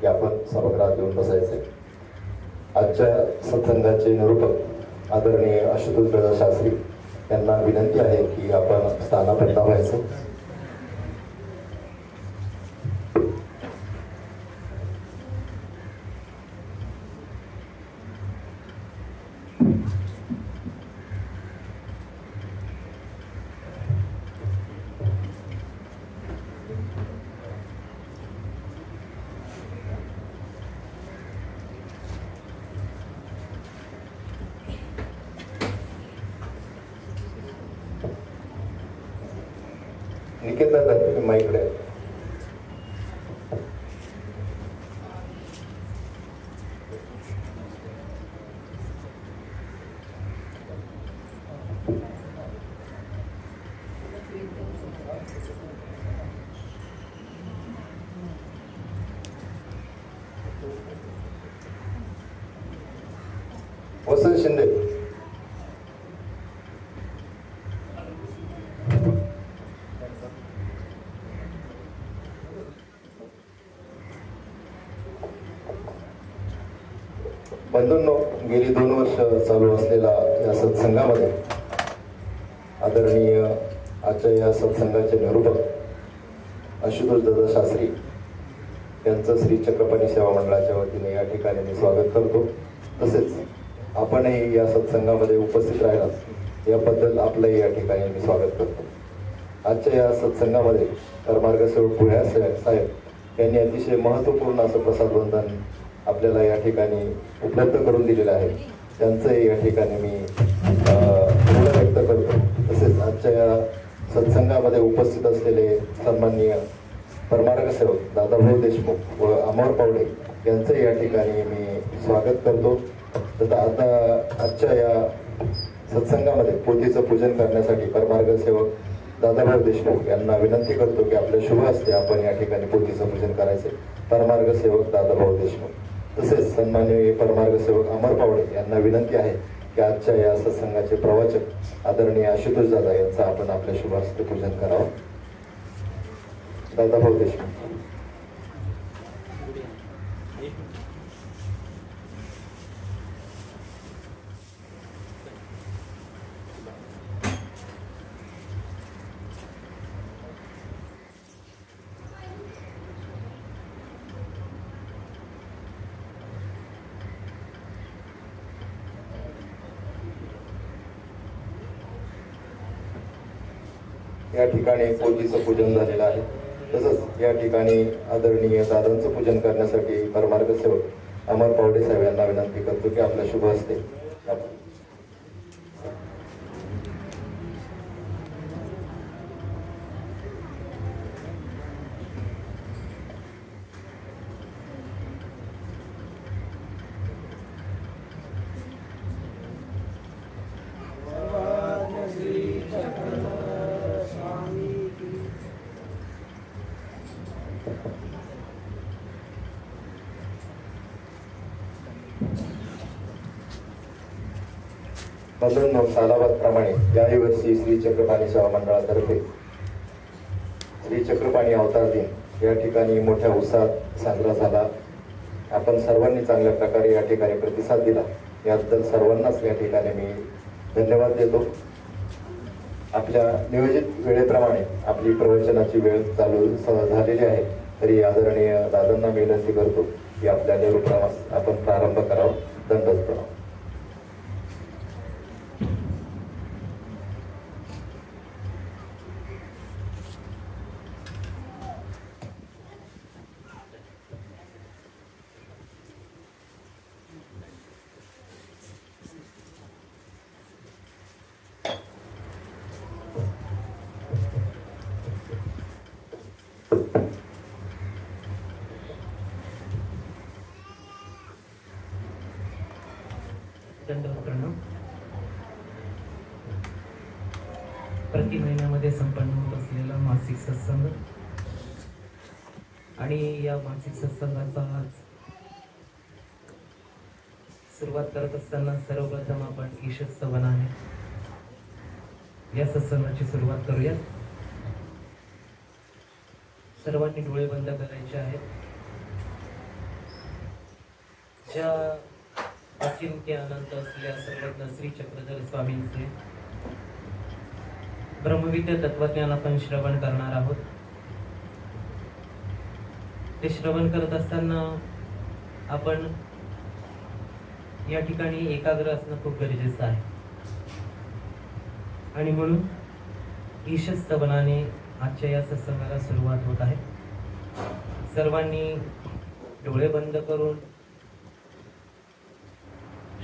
की आपण सभागृहात येऊन बसायचे. आजच्या सत्संगाचे निरूपक आदरणीय आशुतोष दादा शास्त्री यांना विनंती आहे की आपण स्थानापन्न व्हायचं. निकेत दादा तुम्ही माईकडे आहे. वसंत शिंदे बंधूंनो, गेली 2 वर्ष चालू असलेला या सत्संगामध्ये आदरणीय आजच्या या सत्संगाचे निरूपक आशुतोष दादा शास्त्री यांचं श्री चक्रपाणी सेवा मंडळाच्या वतीने या ठिकाणी मी स्वागत करतो. तसेच आपणही या सत्संगामध्ये उपस्थित राहिलात याबद्दल आपलंही या ठिकाणी मी स्वागत करतो. आजच्या या सत्संगामध्ये कर्मार्गसेवक पुढ्या साहेब यांनी अतिशय महत्त्वपूर्ण असं प्रसाद वंदन आपल्याला या ठिकाणी उपलब्ध करून दिलेलं आहे. त्यांचंही या ठिकाणी मी ऋण व्यक्त करतो. तसेच आजच्या या सत्संगामध्ये उपस्थित असलेले सन्माननीय परमार्गसेवक दादाभाऊ देशमुख व अमर पावडे यांचंही या ठिकाणी मी स्वागत करतो. तर आता आजच्या या सत्संगामध्ये पोथीचं पूजन करण्यासाठी परमार्गसेवक दादाभाऊ देशमुख यांना विनंती करतो की आपल्या शुभ हस्ते आपण या ठिकाणी पोथीचं पूजन करायचे. परमार्गसेवक दादाभाऊ देशमुख तसेच सन्माननीय परमार्गसेवक अमर पावडे यांना विनंती आहे की आजच्या या सत्संगाचे प्रवचक आदरणीय आशुतोष दादा यांचं आपण आपल्या शुभ हस्ते पूजन करावं. दादाभाऊ देशमुख. या ठिकाणी पोथीचं पूजन झालेलं आहे. तसंच या ठिकाणी आदरणीय दादांचं पूजन करण्यासाठी परमार्गसेवक अमर पावडे साहेब यांना विनंती करतो की आपल्या शुभ हस्ते बंधूंनो, सालाबादप्रमाणे याही वर्षी श्री चक्रपाणी सेवा मंडळातर्फे श्री चक्रपाणी अवतार दिन या ठिकाणी मोठ्या उत्साहात साजरा झाला. आपण सर्वांनी चांगल्या प्रकारे या ठिकाणी प्रतिसाद दिला याबद्दल सर्वांनाच या ठिकाणी मी धन्यवाद देतो. आपल्या नियोजित वेळेप्रमाणे आपली प्रवचनाची वेळ चालू झालेली आहे. तरी आदरणीय दादांना मी विनंती करतो की आपल्या निरूपणास आपण प्रारंभ करावा. दंडवत प्रणाम. प्रति महिन्यामध्ये संपन्न होत असलेला मासिक सत्संग आणि या मासिक सत्संगाचा आज सुरुवात करत असताना सर्वप्रथम आपण ईशत सवनाने या सत्संगाची सुरुवात करूया. सर्वांनी डोळे बंद करायचे आहेत. ज्या अचिंत्य अनंत असलेल्या सर्वज्ञ श्री चक्रधर स्वामींचे ब्रह्मविद्या तत्वज्ञान आपण श्रवण करणार आहोत. ते श्रवण करत असताना आपण या ठिकाणी एकाग्र असणं खूप गरजेचं आहे आणि म्हणून ईशस्तवनाने आजच्या या सत्संगाला सुरुवात होत आहे. सर्वांनी डोळे बंद करून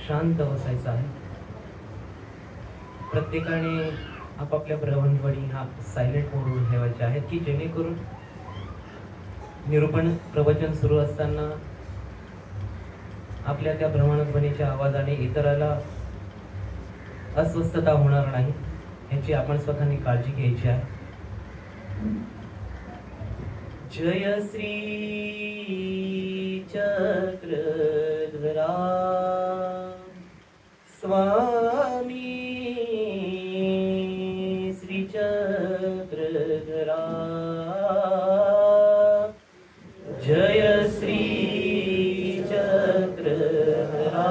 शांत बसायचं आहे. प्रत्येकाने आपापल्या भ्रमणध्वनी हा सायलेंट मोडवर ठेवायचे आहेत की जेणेकरून निरूपण प्रवचन सुरू असताना आपल्या त्या भ्रमणध्वनीच्या आवाजाने इतराला अस्वस्थता होणार नाही याची आपण स्वतःनी काळजी घ्यायची आहे. जय श्री चक्रधरा स्वामी श्री चक्रधरा जय श्री चक्रधरा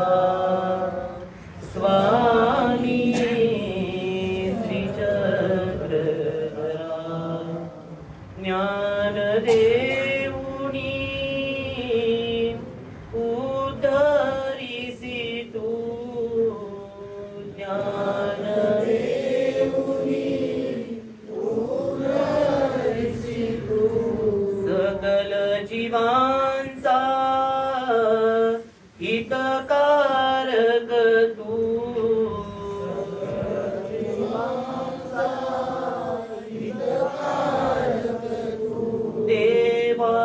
स्वामी श्री चक्रधरा ज्ञानदेवुनी उद्धरिसी तू ज्ञानदेवुनी उद्धरिसी तू सकल जीवांचा हितकारक तू देवा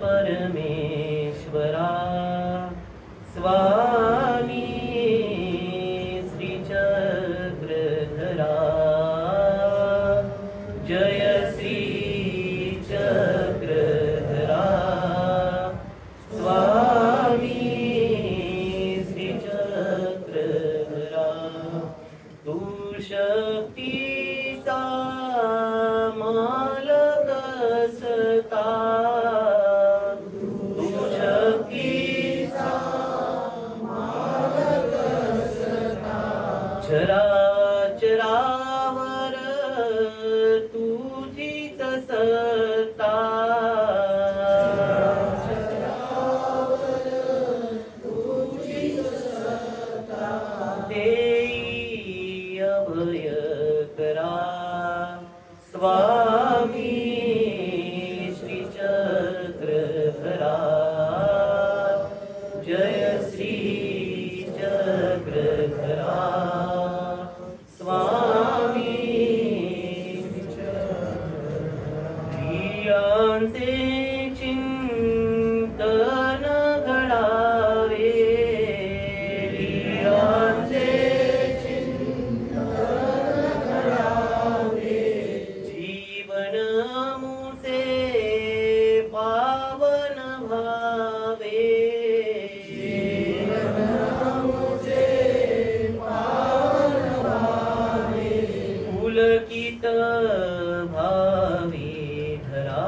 परमेश्वरा स्वामी श्री चक्रधरा जय श्री चक्रधरा स्वामी श्री चक्रधरा तू शक्तीचा मालक असता तू शक्तीचा मालक असता चराचरावर तुझीच सत्ता देई अभय करा स्वामी श्री चक्रधरा जय श्री चक्रधरा स्वामी प्रियांचे चिंतन घडावे प्रियांचे जीवन मुसे पावन भावे जीवन मुसे पावन भावे पुलकित भावे धरा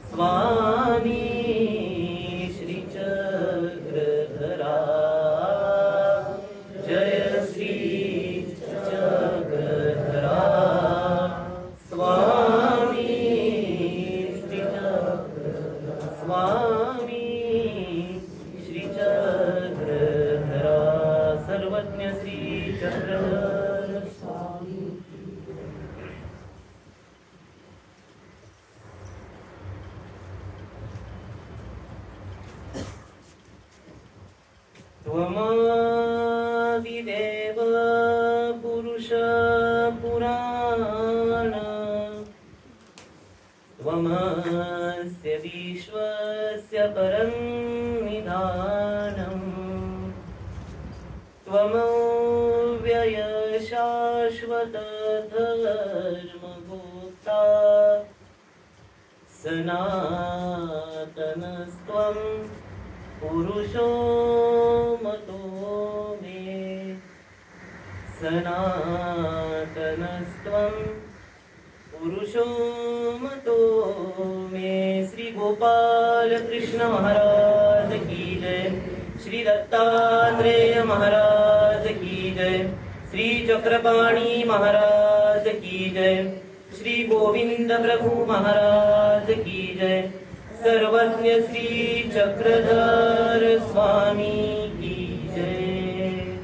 स्वामी श्री चक्रधरा जय श्री चक्रधरा स्वामी श्री चक्रधरा स्वामी श्री चक्रधरा सर्वज्ञ श्री चक्रधर स्वामी. त्वमादिदेव पुरुष पुराण त्वमस्य विश्वस्य परं निधानम् त्वमव्यय शाश्वत धर्मगोप्ता सनातनस्त्वं पुरुषो मतो मे सनातनस्त्वं पुरुषो मतो मे. श्री गोपाल कृष्ण महाराज जय, श्री दत्तात्रेय महाराज की जय, श्री चक्रपाणी महाराज की जय, श्री गोविंद प्रभु महाराज की जय, सर्वज्ञ श्री चक्रधर स्वामी की जय।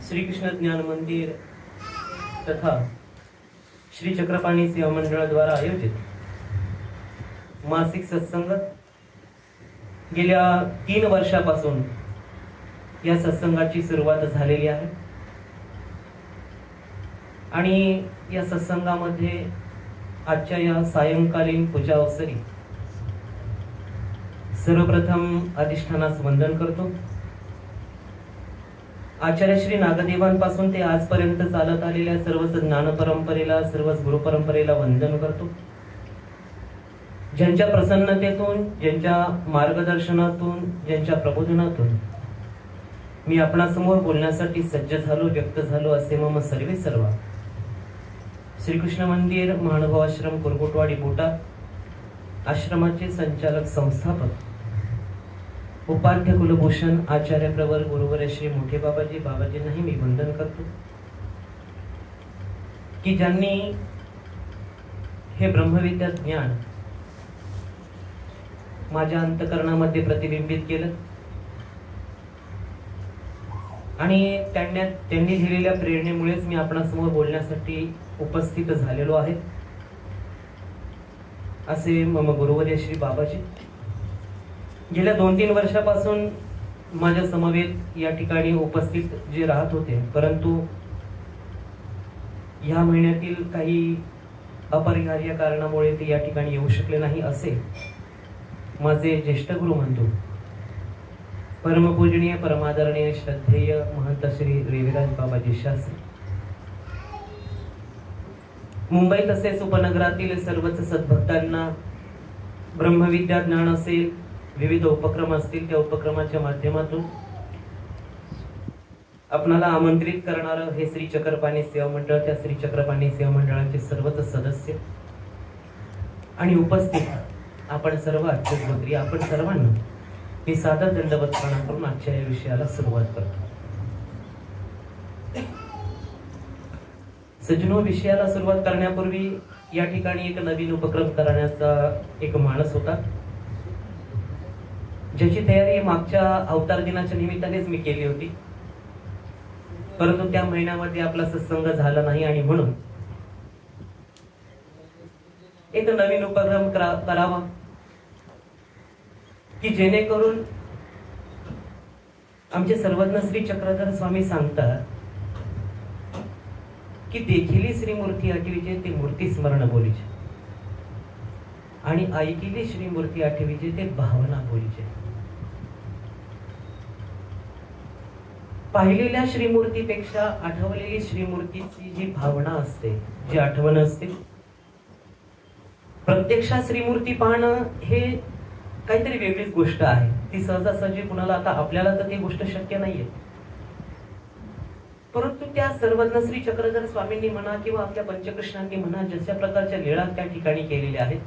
श्री कृष्ण ज्ञान मंदिर तथा श्री चक्रपाणी सेवा मंडळ द्वारा आयोजित मासिक सत्संग गेल्या 3 वर्षापासून या सत्संगाची सुरुवात झालेली आहे आणि या सत्संगामध्ये आजच्या या सायंकालीन पूजा अवसरी सर्वप्रथम अधिष्ठानास वंदन करतो। आचार्य श्री नागदेवांपासून ते आजपर्यंत चालत आलेल्या सर्वच ज्ञान परंपरेला, सर्वच गुरु परंपरेला वंदन करतो। ज्यांच्या प्रसन्नतेतून, ज्यांच्या मार्गदर्शनातून, ज्यांच्या प्रबोधनातून मी आपणासमोर बोलण्यासाठी सज्ज झालो, व्यक्त झालो असे मम सर्वे सर्व श्रीकृष्ण मंदिर महानुभाव आश्रम कुरकुटवाडी बोटा आश्रमाचे संचालक संस्थापक उपाध्य कुलभूषण आचार्य प्रवर गुरुवर श्री मोठे बाबाजींनाही मी वंदन करतो की ज्यांनी हे ब्रह्मविद्या ज्ञान माझ्या अंतकरणामध्ये प्रतिबिंबित केलं आणि त्यांनी दिलेल्या प्रेरणेमुळेच मी आपणासमोर बोलण्यासाठी उपस्थित झालेलो आहे असे मम गुरुवर्य श्री बाबाजी गेल्या 2-3 वर्षापासून माझ्या समवेत या ठिकाणी उपस्थित जे राहत होते, परंतु या महिन्यातील काही अपरिहार्य कारणामुळे ते या ठिकाणी येऊ शकले नाही असे माझे ज्येष्ठ गुरु म्हणतो परमपूजनीय परमादरणीय श्रद्धेय महंत श्री रेविराज बाबाजी शास्त्री मुंबई तसेच उपनगरातील सर्वच सद्भक्तांना ब्रह्मविद्या ज्ञान असेल, विविध उपक्रम असतील, त्या उपक्रमाच्या माध्यमातून आपणाला आमंत्रित करणारं हे श्री चक्रपाणी सेवा मंडळ, त्या श्री चक्रपाणी सेवा मंडळाचे सर्वच सदस्य आणि उपस्थित आपण सर्व आचार्यगोत्री आपण सर्वांना मी सादर दंडवत प्रणाम करून आजच्या या विषयाला सुरुवात करतो। सज्जनो, विषयाला सुरुवात करण्यापूर्वी या ठिकाणी एक नवीन उपक्रम करण्याचा एक मानस होता, ज्याची तयारी मागच्या अवतार दिनाच्या निमित्तानेच मी केली होती, परंतु त्या महिन्यामध्ये आपला सत्संग झाला नाही आणि म्हणून एक नवीन उपक्रम करावा की जेणेकरून आमचे सर्वज्ञ श्री चक्रधर स्वामी सांगतात की देखिली श्री मूर्ती आठवीचे ते मूर्ती स्मरण बोलीचे आणि ऐकिली श्री मूर्ती आठवीचे ते भावना बोलीचे। पाहिलेल्या श्रीमूर्तीपेक्षा आठवलेली श्रीमूर्तीची जी भावना असते, जी आठवण असते, प्रत्यक्षात श्रीमूर्ती पाहणं हे काहीतरी वेगळीच गोष्ट आहे। ती सहजासहजी कुणाला, आता आपल्याला तर ती गोष्ट शक्य नाहीये, परंतु त्या सर्वज्ञ श्री चक्रधर स्वामींनी म्हणा किंवा आपल्या पंचकृष्णांनी म्हणा, जशा प्रकारच्या लीळा त्या ठिकाणी केलेल्या आहेत,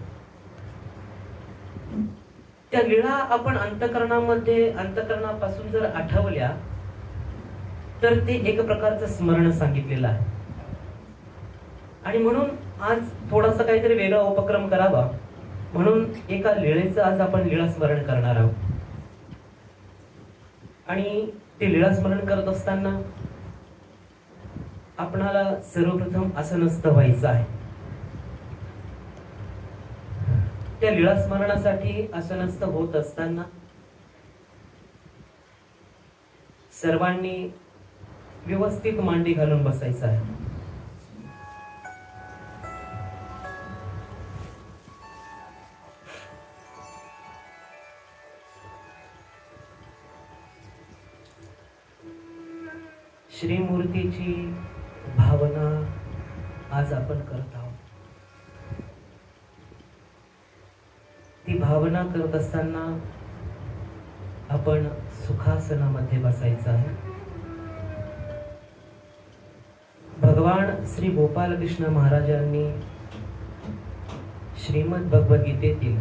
त्या लीळा आपण अंतकरणामध्ये, अंतकरणापासून जर आठवल्या तर ते एक प्रकारचं स्मरण सांगितलेलं आहे आणि म्हणून आज थोडासा काहीतरी वेगळा उपक्रम करावा म्हणून एका लीळेचं आज आपण लीळा स्मरण करणार आहोत आणि ते लीळा स्मरण करत असताना आपणाला सर्वप्रथम आसनस्थ व्हायचं आहे। त्या लीळा स्मरणासाठी आसनस्थ होत असताना सर्वांनी व्यवस्थित मांडी घालून बसायचं आहे। श्रीमूर्तीची भावना आज आपण करत आहोत। ती भावना करत असताना आपण सुखासनामध्ये बसायचं आहे। भगवान श्री गोपाल कृष्ण महाराजांनी श्रीमद भगवद्गीतेतील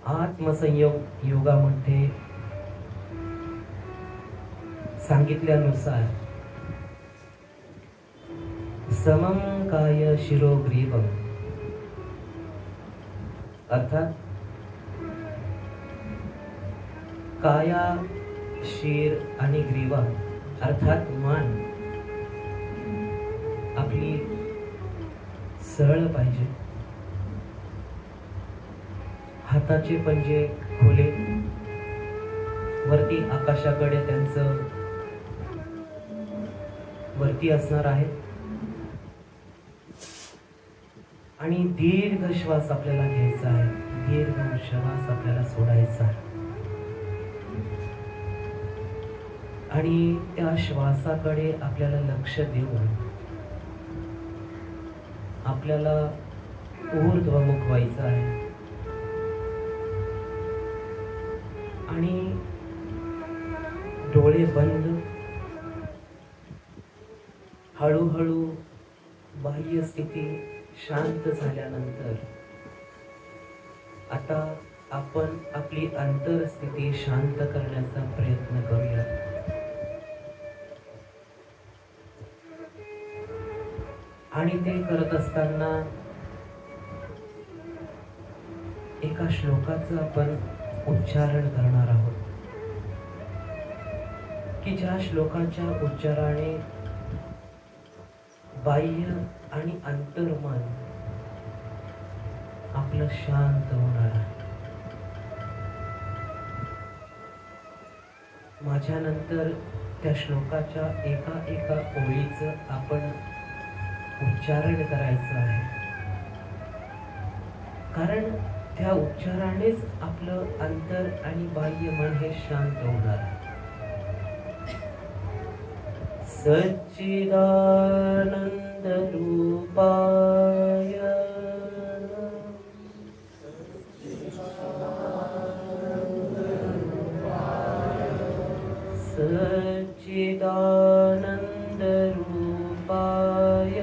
आत्मसंयोग योगामध्ये सांगितल्यानुसार समम काय शिरोग्रीवम, अर्थात काया, शिर आणि ग्रीवा अर्थात मान आपली सरळ पाहिजे. हाताचे पंजे खुले वरती आकाशाकडे त्यांचं वरती असणार आहे. आणि दीर्घ श्वास आपल्याला घ्यायचा आहे, दीर्घ श्वास आपल्याला सोडायचा आहे. आणि त्या श्वासाकडे आपल्याला लक्ष देऊन आपल्याला ऊर्ध्वमुख व्हायचं आहे. आणि डोळे बंद, हळूहळू बाह्य स्थिती शांत झाल्यानंतर आता आपण आपली अंतरस्थिती शांत करण्याचा प्रयत्न करूया. आणि ते करत असताना एका श्लोकाचं आपण उच्चारण करणार आहोत की ज्या श्लोकाच्या उच्चाराने बाह्य आणि अंतर्मन आपलं शांत होणार आहे. माझ्यानंतर त्या श्लोकाच्या एका एका ओळीचं आपण उच्चारण करायचं आहे, कारण त्या उच्चारानेच आपलं अंतर आणि बाह्य मन हे शांत होणार आहे. सच्चिदानंद रूपाय सच्चिदानंद रूपाय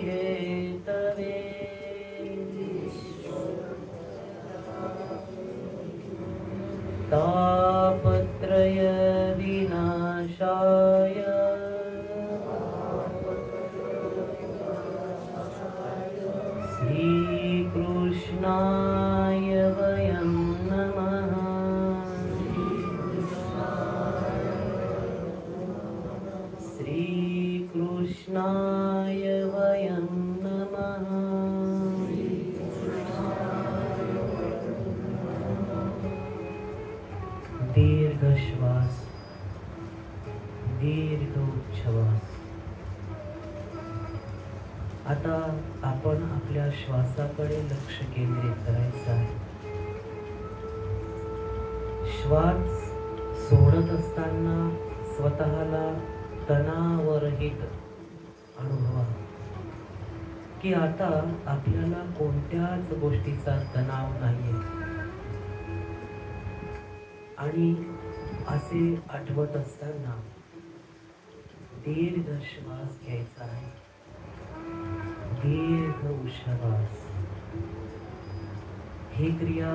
विश्वोत्पत्त्यादिहेतवे तापत्रय विनाशाय श्रीकृष्णाय वयं नमः. श्रीकृष्णाय वयं नमः. दीर्घ श्वास, दीर्घ उच्छ्वास. आता आपण आपल्या श्वासाकडे लक्ष केंद्रित करायचं आहे. श्वास सोडत असताना स्वतःला तणावरहित अनुभवा की आता आपल्याला कोणत्याच गोष्टीचा तणाव नाहीये. आणि असे आठवत असताना दीर्घ श्वास घ्यायचा आहे, दीर्घ उच्छ्वास. ही क्रिया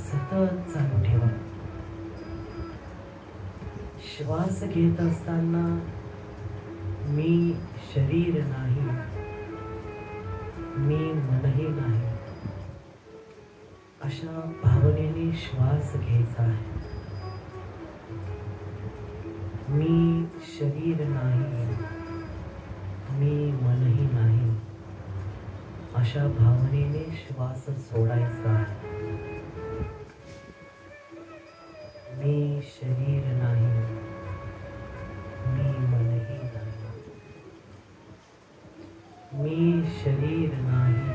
सतत चालू ठेवा. श्वास घेत असताना मी शरीर नाही, मी मनही नाही, अशा भावनेने श्वास घ्यायचा आहे. मी शरीर नाही, मी मनही नाही, अशा भावनेने श्वास सोडायचा आहे. मी शरीर नाही, मी मनही नाही, मी शरीर नाही,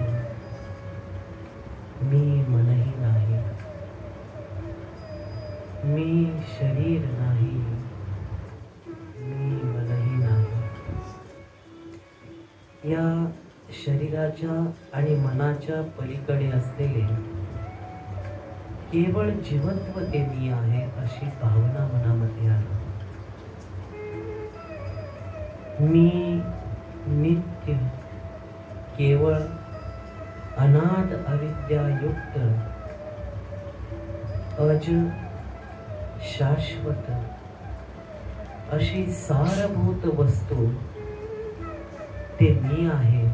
मी मनही नाही, मी शरीर नाही, मी मनही नाही. या शरीराच्या आणि मनाच्या पलीकडे असलेले केवळ जीवत्व ते मी आहे अशी भावना मनामध्ये आली. मी नित्य केवळ अनाद अविद्यायुक्त अज शाश्वत अशी सारभूत वस्तू ते मी आहे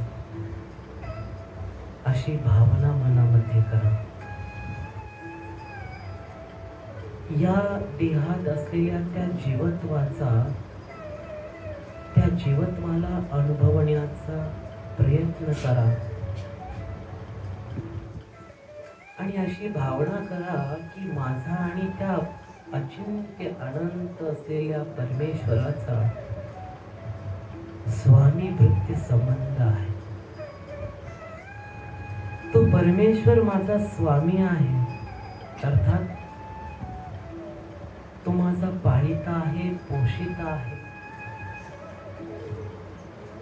अशी भावना मनामध्ये करा. या देहात असलेल्या त्या जीवत्वाला अनुभवण्याचा प्रयत्न करा आणि अशी भावना करा की माझा आणि त्या अचिंत्य अनंत असलेल्या परमेश्वराचा स्वामी वृत्ती संबंध आहे. तो परमेश्वर माझा स्वामी आहे, अर्थात तो माझा पाळिता आहे, पोषिता आहे,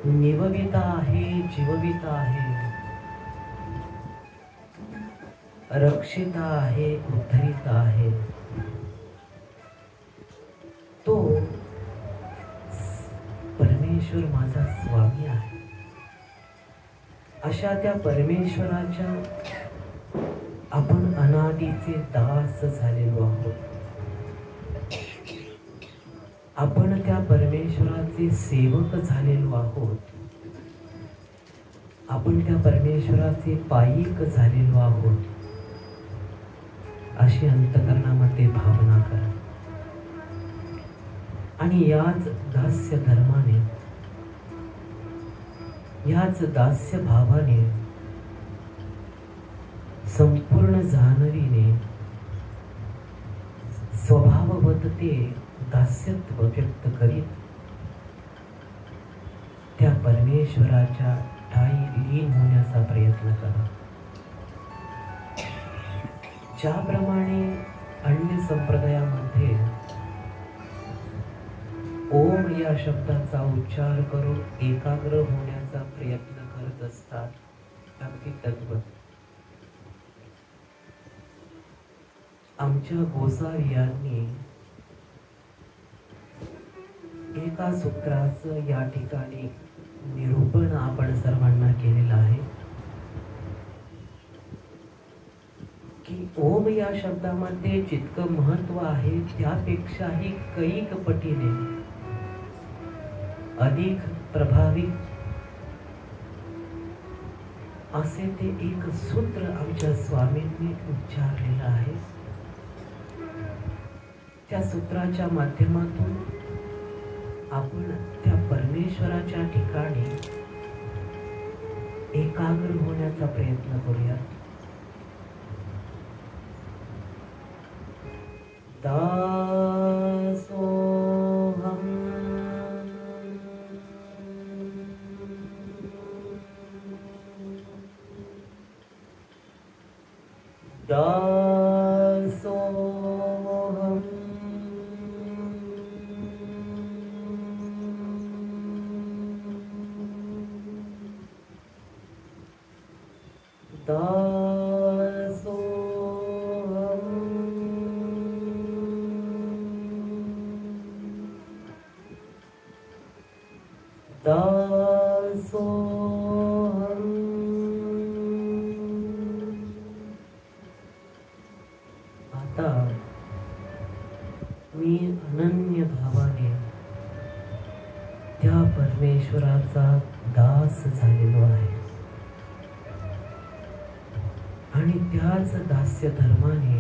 निवविता आहे, जीवविता आहे, रक्षिता आहे, उद्धरिता आहे. तो परमेश्वर माझा स्वामी आहे. अशा त्या परमेश्वराच्या आपण अनादीचे दास झालेलो आहोत. आपण त्या परमेश्वराचे सेवक झालेलो आहोत. आपण त्या परमेश्वराचे पायिक झालेलो आहोत. अशी अंतकरणामध्ये भावना करा आणि याच दास्य धर्माने, याच दास्य भावाने, संपूर्ण जाणवीने स्वभाववत ते दास्यत्व व्यक्त करीत त्या परमेश्वराच्या ठायी लीन होण्याचा प्रयत्न करा. ज्याप्रमाणे अन्य संप्रदायामध्ये ओम या शब्दाचा उच्चार करून एकाग्र होण्याचा प्रयत्न करत असतात, अगदी तद्वत आमच्या गोसावी यांनी एका सूत्राचं या ठिकाणी निरूपण आपण सर्वांना केलेलं आहे की ओम या शब्दामध्ये जितकं महत्व आहे त्यापेक्षाही कैक पटीने अधिक प्रभावी असे ते एक सूत्र आमच्या स्वामींनी उच्चारलेलं आहे. त्या सूत्राच्या माध्यमातून आपण त्या परमेश्वराच्या ठिकाणी एकाग्र होण्याचा प्रयत्न करूया. दासोहम दासोहम आता मी अनन्य भावाने त्या परमेश्वराचा दास झालेलो आहे आणि त्याच दास्य धर्माने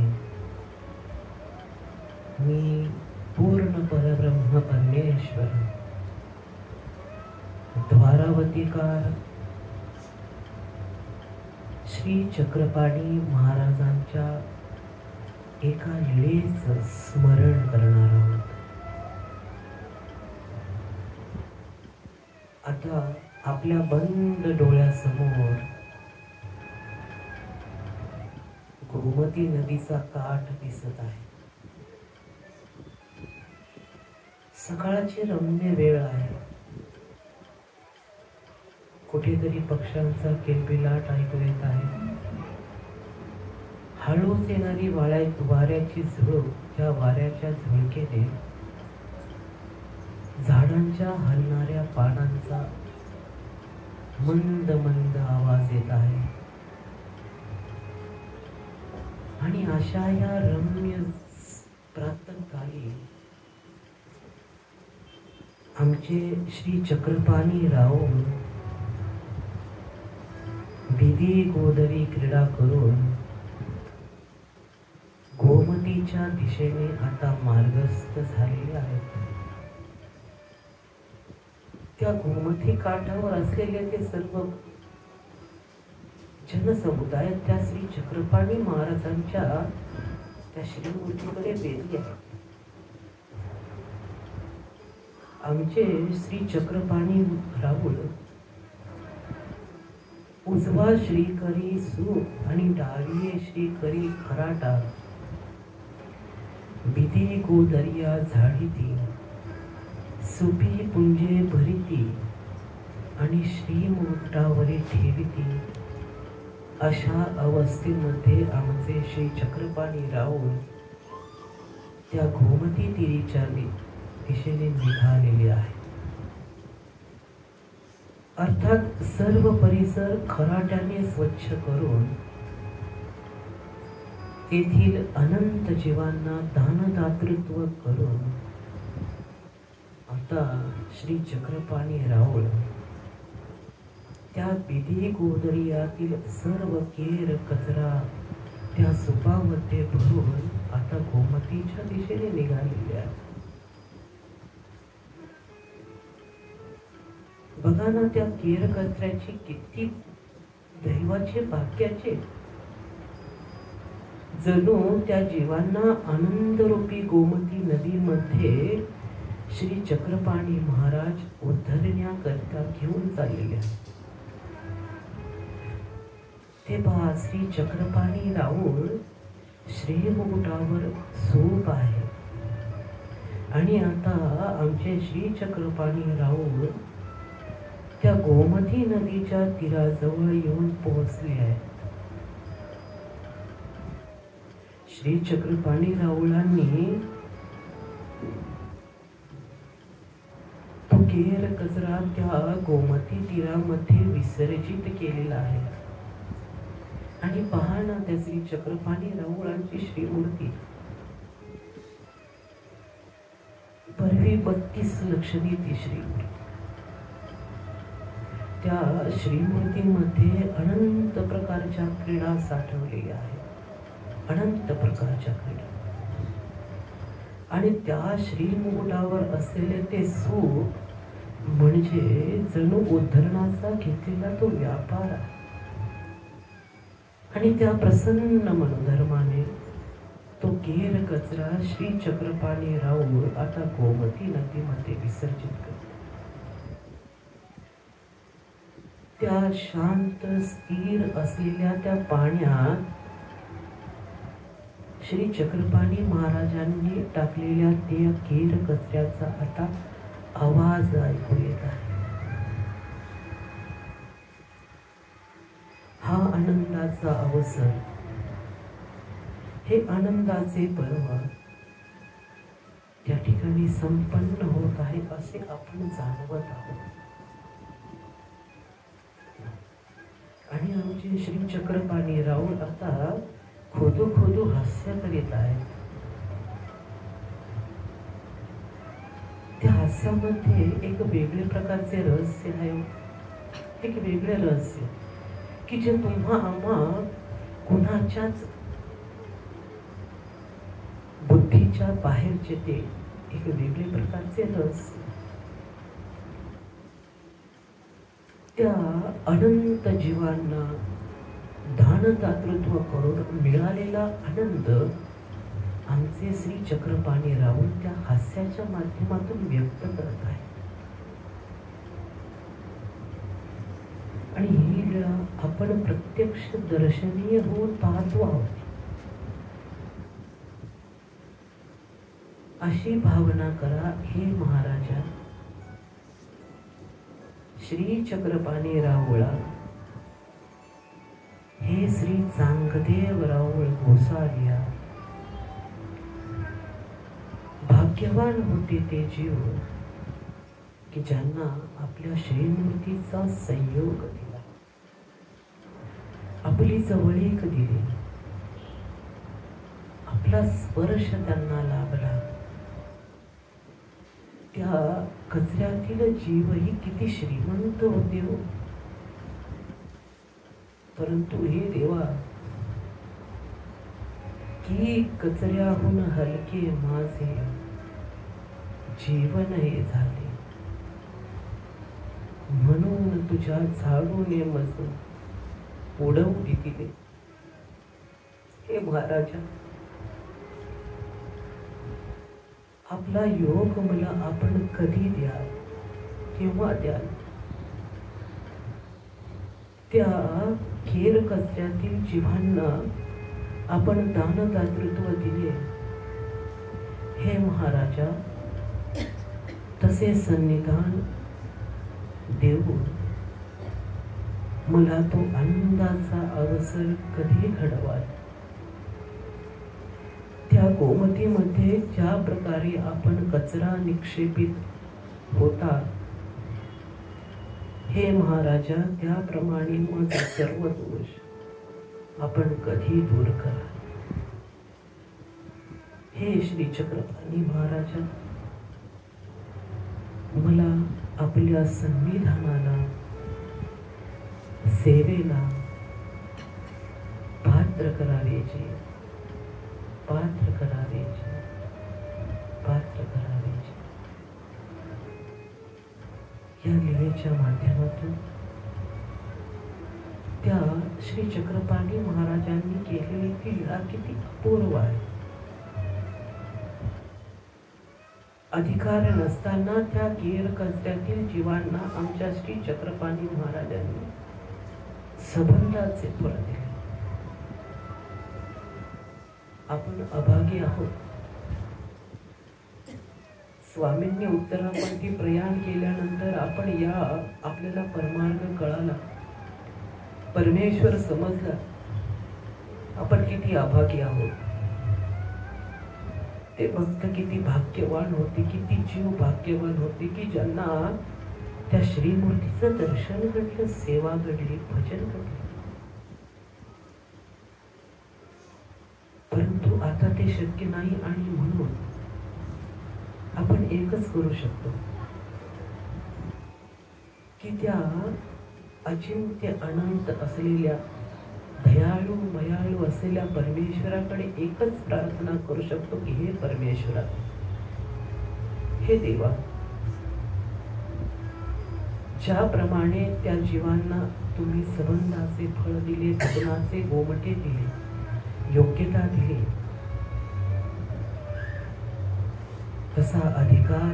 मी पूर्ण परब्रह्म परमेश्वर द्वारावतीकार श्री चक्रपाणी महाराजांच्या एका लीळेचं स्मरण करणार आहोत. आता आपल्या बंद डोळ्यासमोर गोमती नदीचा काठ दिसत आहे. सकाळची रम्य वेळ आहे. कुठेतरी पक्ष्यांचा किलबिलाट ऐकू येत आहे. हळूच येणारी वाऱ्याची झुळूक, त्या वाऱ्याच्या झुळकेने झाडांना झाडांच्या हलणाऱ्या पानांचा मंद मंद आवाज येत आहे. आणि अशा या रम्य प्रातःकाळी आमचे श्री चक्रपाणी राव बिदी गोदरी क्रीडा करून गोमतीच्या दिशेने आता मार्गस्थ झालेले आहेत. त्या गोमती काठावर असलेले ते सर्व जनसमुदाय त्या श्री चक्रपाणी महाराजांच्या त्या श्रीमूर्तीकडे बेली आहे. आमचे श्री चक्रपाणी राहुल उजवा श्रीकरी सूप आणि डावीये श्रीकरी खराटा बिदी गोदरिया झाडीती सुपी पुंजे भरिती आणि श्रीमुकुटावरी ठेविती. अशा अवस्थेमध्ये आमचे श्री चक्रपाणी राहुल त्या गोमती तीरीच्या दिशेने निघालेले आहे. अर्थात सर्व परिसर खराट्याने स्वच्छ करून तेथील अनंत जीवांना दानदातृत्व करून आता श्री चक्रपाणी राहुल त्या बिदी गोदरियातील सर्व केर कचरा त्या सुपामध्ये भरून आता गोमतीच्या दिशेने निघालेले आहे. बघा ना, त्या केर कचऱ्याची किती दैवाचे भाग्याचे. जणू त्या जीवांना आनंदरूपी गोमती नदीमध्ये श्री चक्रपाणी महाराज उद्धरण्याकरता घेऊन चाललेले आहेत. ते पहा, श्री चक्रपाणी राहुल श्रीमुकुटावर सूप आहे आणि आता आमचे श्री चक्रपाणी राहुल त्या गोमती नदीच्या तीराजवळ येऊन पोहोचले आहे. श्री चक्रपाणी राहुलांनी तो केर कचरा त्या गोमती तीरामध्ये विसर्जित केलेला आहे. आणि पहा ना, त्या श्री चक्रपाणी राहुलांची श्रीमूर्ती परवी 32 लक्षणी ती श्रीमूर्ती. त्या श्रीमूर्तीमध्ये अनंत प्रकारच्या क्रीडा साठवलेल्या आहेत, अनंत प्रकारच्या क्रीडा. आणि त्या श्रीमुकुटावर असलेले ते सूप म्हणजे जणू उद्धरणाचा घेतलेला तो व्यापार आहे. आणि त्या प्रसन्न मनोधर्माने तो केर कचरा श्री चक्रपाणी राहुल आता गोमती नदीमध्ये विसर्जित करतो. त्या शांत स्थिर असलेल्या त्या पाण्यात श्री चक्रपाणी महाराजांनी टाकलेल्या त्या केर कचऱ्याचा आता आवाज ऐकू येत आहे. हा आनंदाचा अवसर, हे आनंदाचे पर्व त्या ठिकाणी संपन्न होत आहे असे आपण जाणवत आहोत. आणि आमचे श्री चक्रपाणी राहुल आता खोदू खोदू हास्य करीत आहेत. त्या हास्यामध्ये एक वेगळे प्रकारचे रहस्य आहे, एक वेगळे रहस्य की जे तुम्हा आम्हा कुणाच्याच बुद्धीच्या बाहेरचे ते एक वेगळे प्रकारचे रहस्य. त्या अनंत जीवांना दानदातृत्व करून मिळालेला आनंद आमचे श्री चक्रपाणी राहुल त्या हास्याच्या माध्यमातून व्यक्त करत आहे. आणि ही लीला आपण प्रत्यक्ष दर्शनीय होऊन पाहतो आहोत. अशी भावना करा, हे महाराजा श्री चक्रपाणी राहुळा, हे श्री चांगदेव राहुळ गोसाविया, भाग्यवान होते ते जीव की ज्यांना आपल्या श्रीमूर्तीचा संयोग दिला, आपली जवळीक दिली, आपला स्पर्श त्यांना लाभला, त्या कचऱ्यातील जीवही किती श्रीमंत होते हो. परंतु हे देवा, की कचऱ्याहून हलके माझे जीवन हे झाले, म्हणून तुझ्या झाडूने मज उडवली दिले. हे महाराजा, आपला योग मला आपण कधी द्याल, केव्हा द्याल? त्या केर कचऱ्यातील जीवांना आपण दानदातृत्व दिले. हे महाराजा, तसे सन्निधान देऊन मला तो आनंदाचा अवसर कधी घडवाल? त्या गोमतीमध्ये ज्या प्रकारे आपण कचरा निक्षेपित होता, हे महाराजा, त्याप्रमाणे मग सर्व दोष आपण कधी दूर करा. हे श्री चक्रपाणी महाराजा, मला आपल्या संविधानाला, सेवेला पात्र करावेचे, पात्र करावेचे, पात्र करावेचे. या लीलेच्या माध्यमातून त्या श्री चक्रपाणी महाराजांनी केलेली ती लीला किती अपूर्व आहे. अधिकार नसताना त्या केर कचऱ्यातील जीवांना आमच्या श्री चक्रपाणी महाराजांनी संबंधाचे फळ दिले. आपण अभागी आहोत. स्वामींनी उत्तरापंथी प्रयाण केल्यानंतर आपण आपल्याला परमार्ग कळाला, परमेश्वर समजला. आपण किती अभागी आहोत. ते भक्त किती भाग्यवान होते, किती जीव भाग्यवान होते की ज्यांना त्या श्रीमूर्तीचं दर्शन घडलं, सेवा घडली, भजन घडलं. परंतु आता ते शक्य नाही आणि म्हणून आपण एकच करू शकतो की त्या अचिंत्य अनंत असलेल्या, दयाळू मयाळू असलेल्या परमेश्वराकडे एकच प्रार्थना करू शकतो की हे परमेश्वरा, हे देवा, ज्याप्रमाणे त्या जीवांना तुम्ही संबंधाचे फळ दिले, भजनाचे गोमटे दिले, योग्यता दिली, तसा अधिकार,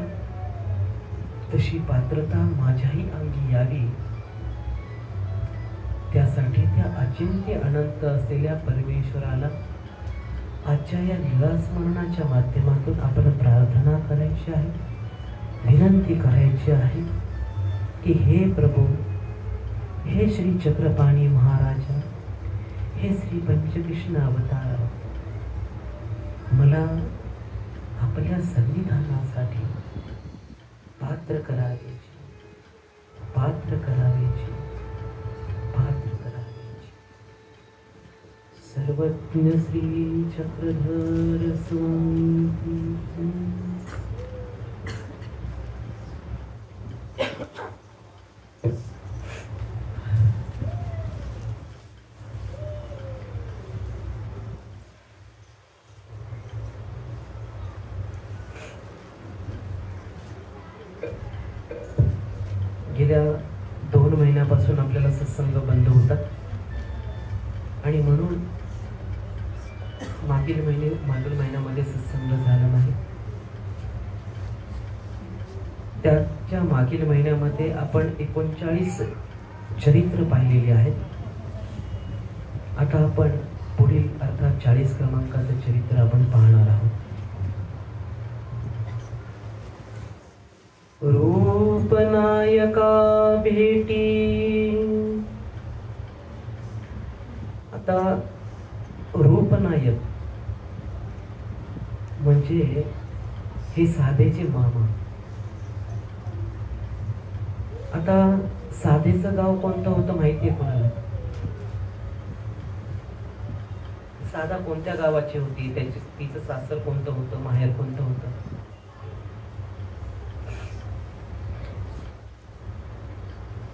तशी पात्रता माझ्याही अंगी यावी. त्यासाठी त्या अचिंत्य अनंत असलेल्या परमेश्वराला आजच्या या लीला स्मरणाच्या माध्यमातून आपण प्रार्थना करायची आहे, विनंती करायची आहे की हे प्रभू, हे श्री चक्रपाणी महाराजा, हे श्री पंचकृष्ण अवतार, मला आपल्या संविधानासाठी पात्र करावेची, पात्र करावेची, पात्र करावेची. सर्वज्ञ श्री चक्रधर स्वामी. गेल्या 2 महिन्यापासून आपल्याला सत्संग बंद होता आणि म्हणून मागील महिन्यामध्ये सत्संग झाला नाही. त्याच्या मागील महिन्यामध्ये आपण 39 चरित्र पाहिलेली आहेत. आता आपण पुढील अर्थात 40 क्रमांकाचं चरित्र आपण पाहणार आहोत. रूपनायका भेटी. आता रूपनायक म्हणजे हे साधेचे मामा. आता साधेचं गाव कोणतं होतं माहितीये कोणाला? साधा कोणत्या गावाची होती, तिचं सासर कोणतं होतं, माहेर कोणतं होतं?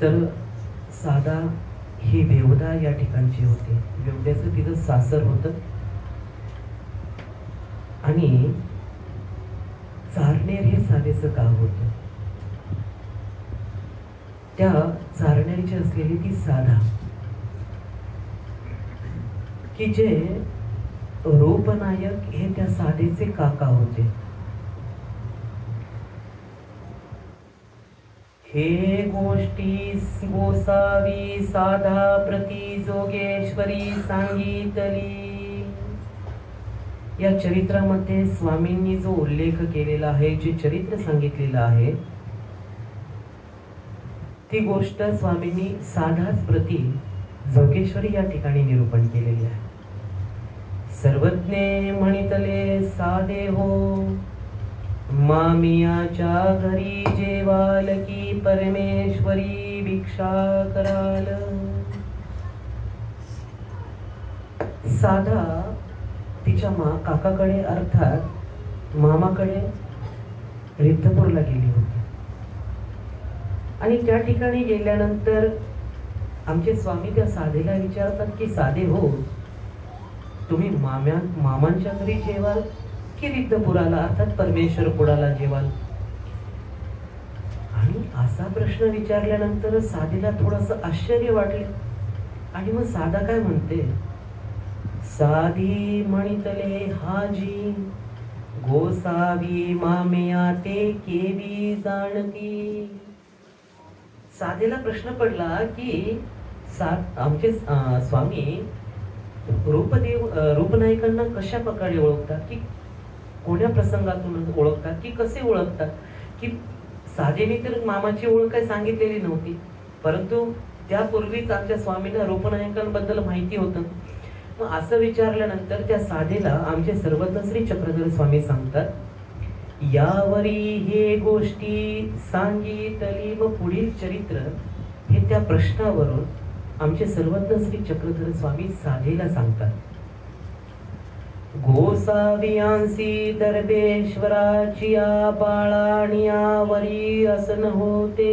तर साधा ही वेवदा या ठिकाणची होती. वेवद्याचं तिचं सासर होतं आणि चारनेर हे साधेचं गाव होतं. त्या चारनेरची असलेली ती साधा, की जे रूपनायक हे त्या साधेचे काका होते. हे गोष्टी गोसावी साधा प्रति जोगेश्वरी सांगितली. या चरित्रामध्ये स्वामींनी जो उल्लेख केलेला आहे, जे चरित्र सांगितलेलं आहे, ती गोष्ट स्वामींनी साधाच प्रति जोगेश्वरी या ठिकाणी निरूपण केलेली आहे. सर्वज्ञे म्हणितले साधे हो, मामियाच्या घरी जेवाल की परमेश्वरी भिक्षा कराल. साधा तिच्या काकाकडे अर्थात मामाकडे रिद्धपूरला गेली होती. आणि त्या ठिकाणी गेल्यानंतर आमचे स्वामी त्या साधेला विचारतात की साधे हो, तुम्ही मामांच्या घरी जेवाल की रिद्धपुराला अर्थात परमेश्वर पुराला जेवाल? आणि असा प्रश्न विचारल्यानंतर साधेला थोडस आश्चर्य वाटले. आणि मग साधा काय म्हणते, साधी म्हणितले हाजी गोसावी मामेया ते केवी जाणती. साधेला प्रश्न पडला की आमचे स्वामी रूपनायकांना कशा प्रकारे ओळखतात, की कोण्या प्रसंगातून ओळखतात, की कसे ओळखतात? की साधेने तर मामाची ओळख काही सांगितलेली नव्हती, परंतु त्यापूर्वीच आमच्या स्वामींना रूपनायकांबद्दल माहिती होतं. मग असं विचारल्यानंतर त्या साधेला आमचे सर्वज्ञ श्री चक्रधर स्वामी सांगतात, यावरी हे गोष्टी सांगितली. मग पुढील चरित्र हे त्या प्रश्नावरून आमचे सर्वज्ञ श्री चक्रधर स्वामी साधेला सांगतात. गोसावियांसी दर्भेश्वराची बाळाणी यावरी असन होते.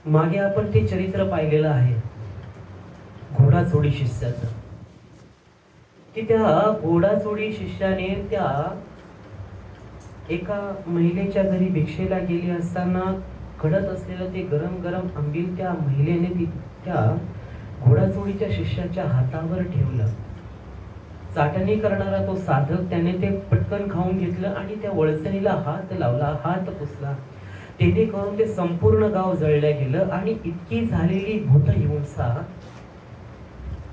मागे आपण ते चरित्र पाहिलेलं आहे घोडाचोडी शिष्याचं, की त्या घोडाचोडी शिष्याने त्या एका महिलेच्या घरी भिक्षेला गेली असताना कडत असलेलं ते गरम गरम आंबील त्या महिलेने त्या घोडाचोडीच्या शिष्याच्या हातावर ठेवलं. चाटणी करणारा तो साधक त्याने ते पटकन खाऊन घेतलं आणि त्या वळसणीला हात लावला, हात पुसला. तेने करून ते संपूर्ण गाव जळल्या गेलं. आणि इतकी झालेली भूत हिंसा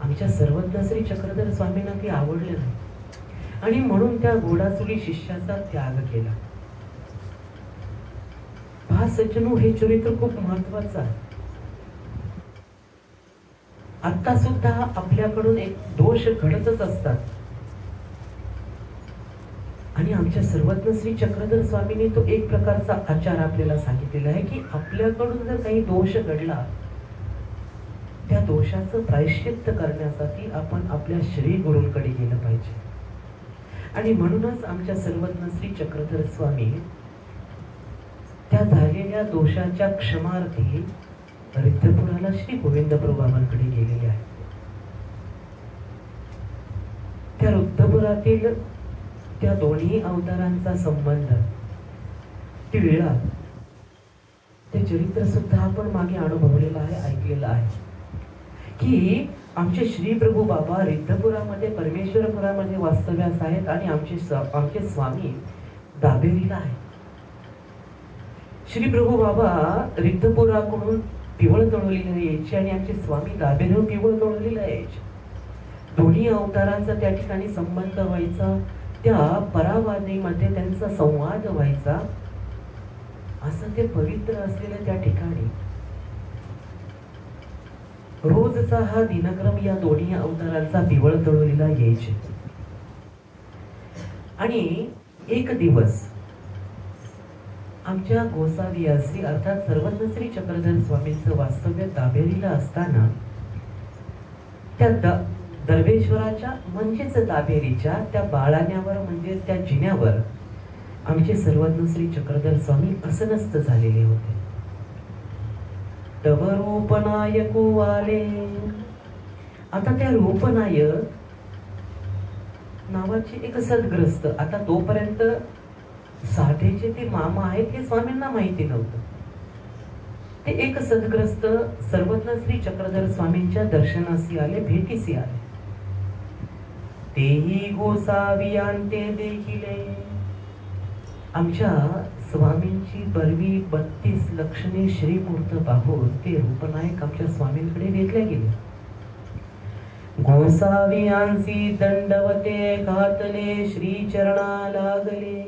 आमच्या सर्वज्ञ श्री चक्रधर स्वामींना ती आवडली नाही आणि म्हणून त्या घोडाचोडी शिष्याचा त्याग केला. पहा सज्जनो, हे चरित्र खूप महत्वाचं आहे. आता सुद्धा आपल्याकडून एक दोष घडतच असतात आणि आमच्या सर्वज्ञ श्री चक्रधर स्वामींनी तो एक प्रकारचा आचार आपल्याला सांगितलेला आहे की आपल्याकडून जर काही दोष घडला, त्या दोषाचं प्रायश्चित्त करण्यासाठी आपण आपल्या श्री गुरूंकडे गेलं पाहिजे. आणि म्हणूनच आमच्या सर्वज्ञ श्री चक्रधर स्वामी त्या झालेल्या दोषाच्या क्षमार्थी रिद्धपुराला श्री गोविंद प्रभूंकडे गेलेले आहेत. त्या रिद्धपुरातील त्या दोन्ही अवतारांचा संबंध टिळला, ते चरित्र सुद्धा आपण मागे अनुभवलेलं आहे, ऐकलेलं आहे की आमचे श्री प्रभू बाबा रिद्धपुरामध्ये परमेश्वरपुरामध्ये वास्तव्यास आहेत आणि आमचे स्वामी दाबेरीला आहेत. श्री प्रभू बाबा रिद्धपुराकडून पिवळ तळवलीला यायचे आणि आमचे स्वामी दाबेरीहून पिवळ तळवलीला यायचे. दोन्ही अवतारांचा त्या ठिकाणी संबंध व्हायचा, त्या परावादीमध्ये त्यांचा संवाद व्हायचा. असं ते पवित्र असलेल्या त्या ठिकाणी रोजचा हा दिनक्रम या दोन्ही अवतारांचा पिवळ तळवलीला यायचे. आणि एक दिवस आमच्या गोसावियासी अर्थात सर्वज्ञ श्री चक्रधर स्वामींचं वास्तव्य दाभेरीला असताना त्या दर्वेश्वराच्या म्हणजेच दाभेरीच्या त्या बाळाण्यावर म्हणजे त्या जिन्यावर आमचे सर्वज्ञ श्री चक्रधर स्वामी असनस्त झालेले होते. तव रूपनायको आले. आता त्या रूपनायक नावाचे एक सद्ग्रस्त, आता तोपर्यंत साठेचे ते मामा आहेत हे स्वामींना माहिती नव्हतं. ते एक सद्ग्रस्त सर्वज्ञ श्री चक्रधर स्वामींच्या दर्शनासी आले, भेटीसी आले. तेही गोसावियांते देखिले. आमच्या स्वामींची बरवी 32 लक्षणे श्रीमूर्त पाहून ते रूपनायक आमच्या स्वामींकडे घेतले गेले. गोसावियांसी दंडवते घातले श्री चरणा लागले.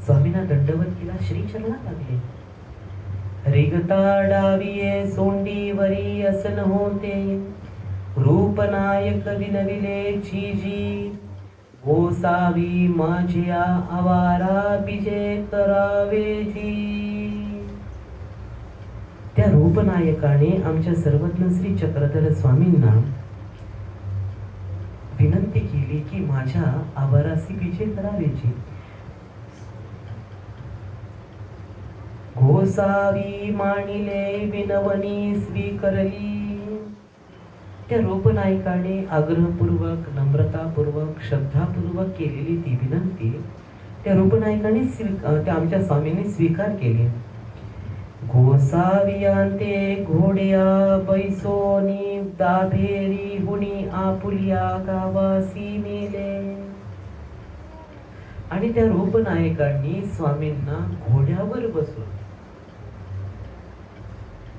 स्वामींना दंडवत केला, श्री चरणा लागले. रिगता डाविये सोंडीवरी असन होते. रूपनायक विनविले चीजी. गोसावी माझ्या आवारा बिजे करावेजी. त्या रूपनायकाने आमच्या सर्वज्ञ श्री चक्रधर स्वामींना विनंती केली की माझ्या आवारासी विजय करावेची. गोसावी मानिले विनवणी स्वीकारली. त्या रूपनायकाने आग्रहपूर्वक नम्रतापूर्वक श्रद्धापूर्वक केलेली ती विनंती त्या रूपनायकाने त्या आमच्या स्वामींनी स्वीकार केली. गोसावियांते घोड्या बैसोनी दाभेरी हुनी आपुलिया गावासी मेले. आणि त्या रूपनायकांनी स्वामींना घोड्यावर बसून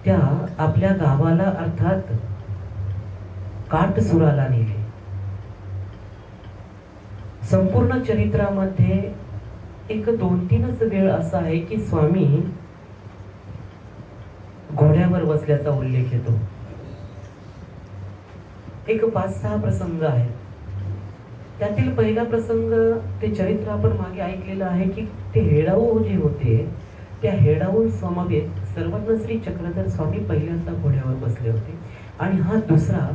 त्या आपल्या गावाला अर्थात काटसुराला नेले. संपूर्ण चरित्रामध्ये एक 2-3च वेळ असा आहे की स्वामी घोड्यावर बसल्याचा उल्लेख येतो. एक 5-6 प्रसंग आहेत. त्यातील पहिला प्रसंग ते चरित्र आपण मागे ऐकलेलं आहे की ते हेडाऊ जे होते त्या हेडाऊ समवेत सर्वज्ञ श्री चक्रधर स्वामी पहिल्यांदा घोड्यावर बसले होते. आणि हा दुसरा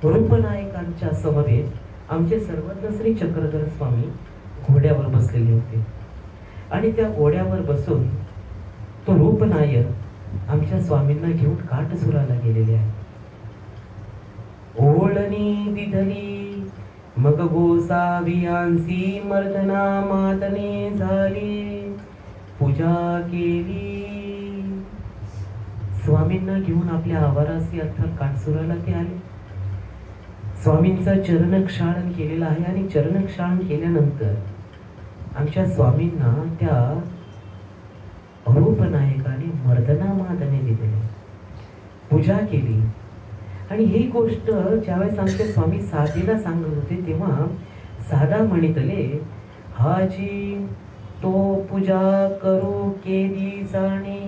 रूपनायकांच्या समवेत आमचे सर्वज्ञ श्री चक्रधर स्वामी घोड्यावर बसलेले होते. आणि त्या घोड्यावर बसून तो रूपनायक आमच्या स्वामींना घेऊन काटसुराला गेलेले आहे. ओळणी दिधली मग गोसावियांसी मर्दना मातने झाली. पूजा केली. स्वामींना घेऊन आपल्या आवारासी अर्थात काटसुराला ते आले. स्वामींचं चरणक्षालन केलेलं आहे. आणि चरणक्षालन केल्यानंतर आमच्या स्वामींना त्या रूपनायकाने मर्दना मादने दिले, पूजा केली. आणि ही गोष्ट ज्यावेळेस आमचे स्वामी साधीला सांगत होते तेव्हा साधा म्हणितले हाजी तो पूजा करू केली जाणे.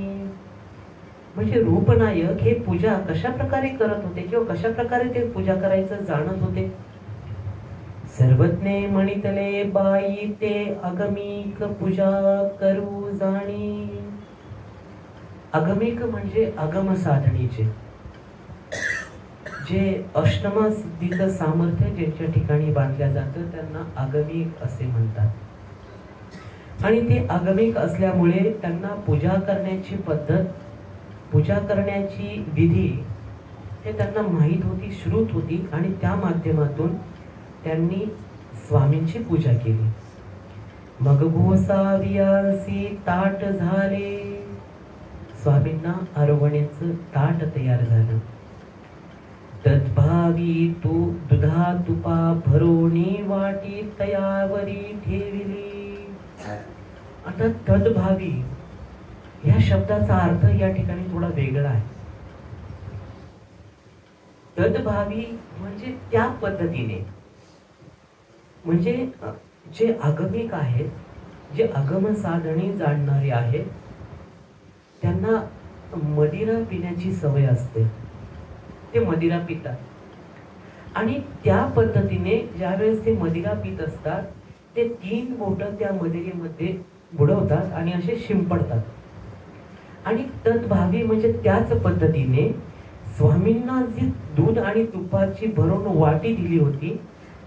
म्हणजे रूपनायक हे पूजा कशा प्रकारे करत होते किंवा कशा प्रकारे ते पूजा करायचं जाणत होते. सर्वज्ञ म्हणितले बाई ते अगमिक पूजा करू जाणे. अगमिक म्हणजे आगम साधनेचे जे अष्टमा सिद्धीचं सामर्थ्य ज्यांच्या ठिकाणी बांधल्या जातं त्यांना आगमिक असे म्हणतात. आणि ते आगमिक असल्यामुळे त्यांना पूजा करण्याची पद्धत, पूजा करण्याची विधी हे त्यांना माहीत होती, श्रुत होती. आणि त्या माध्यमातून त्यांनी स्वामींची पूजा केली. मग गोसावियासी ताट झाले. स्वामींना आरोवण्याचं ताट तयार झालं. तद्भावी तू दुधा तुपा भरोणी वाटी तयावरी ठेविली. आता तद्भावी या शब्दाचा अर्थ या ठिकाणी थोडा वेगळा आहे. तद्भावी म्हणजे त्या पद्धतीने, म्हणजे जे आगमिक आहेत, जे आगम साधने जाणणारे आहेत त्यांना मदिरा पिण्याची सवय असते. ते मदिरा पितात. आणि त्या पद्धतीने ज्यावेळेस ते मदिरा पित असतात ते 3 बोटं त्या मदिरेमध्ये बुडवतात आणि असे शिंपडतात. आणि तत्भावी म्हणजे त्याच पद्धतीने स्वामींना जी दूध आणि तुपाची भरून वाटी दिली होती,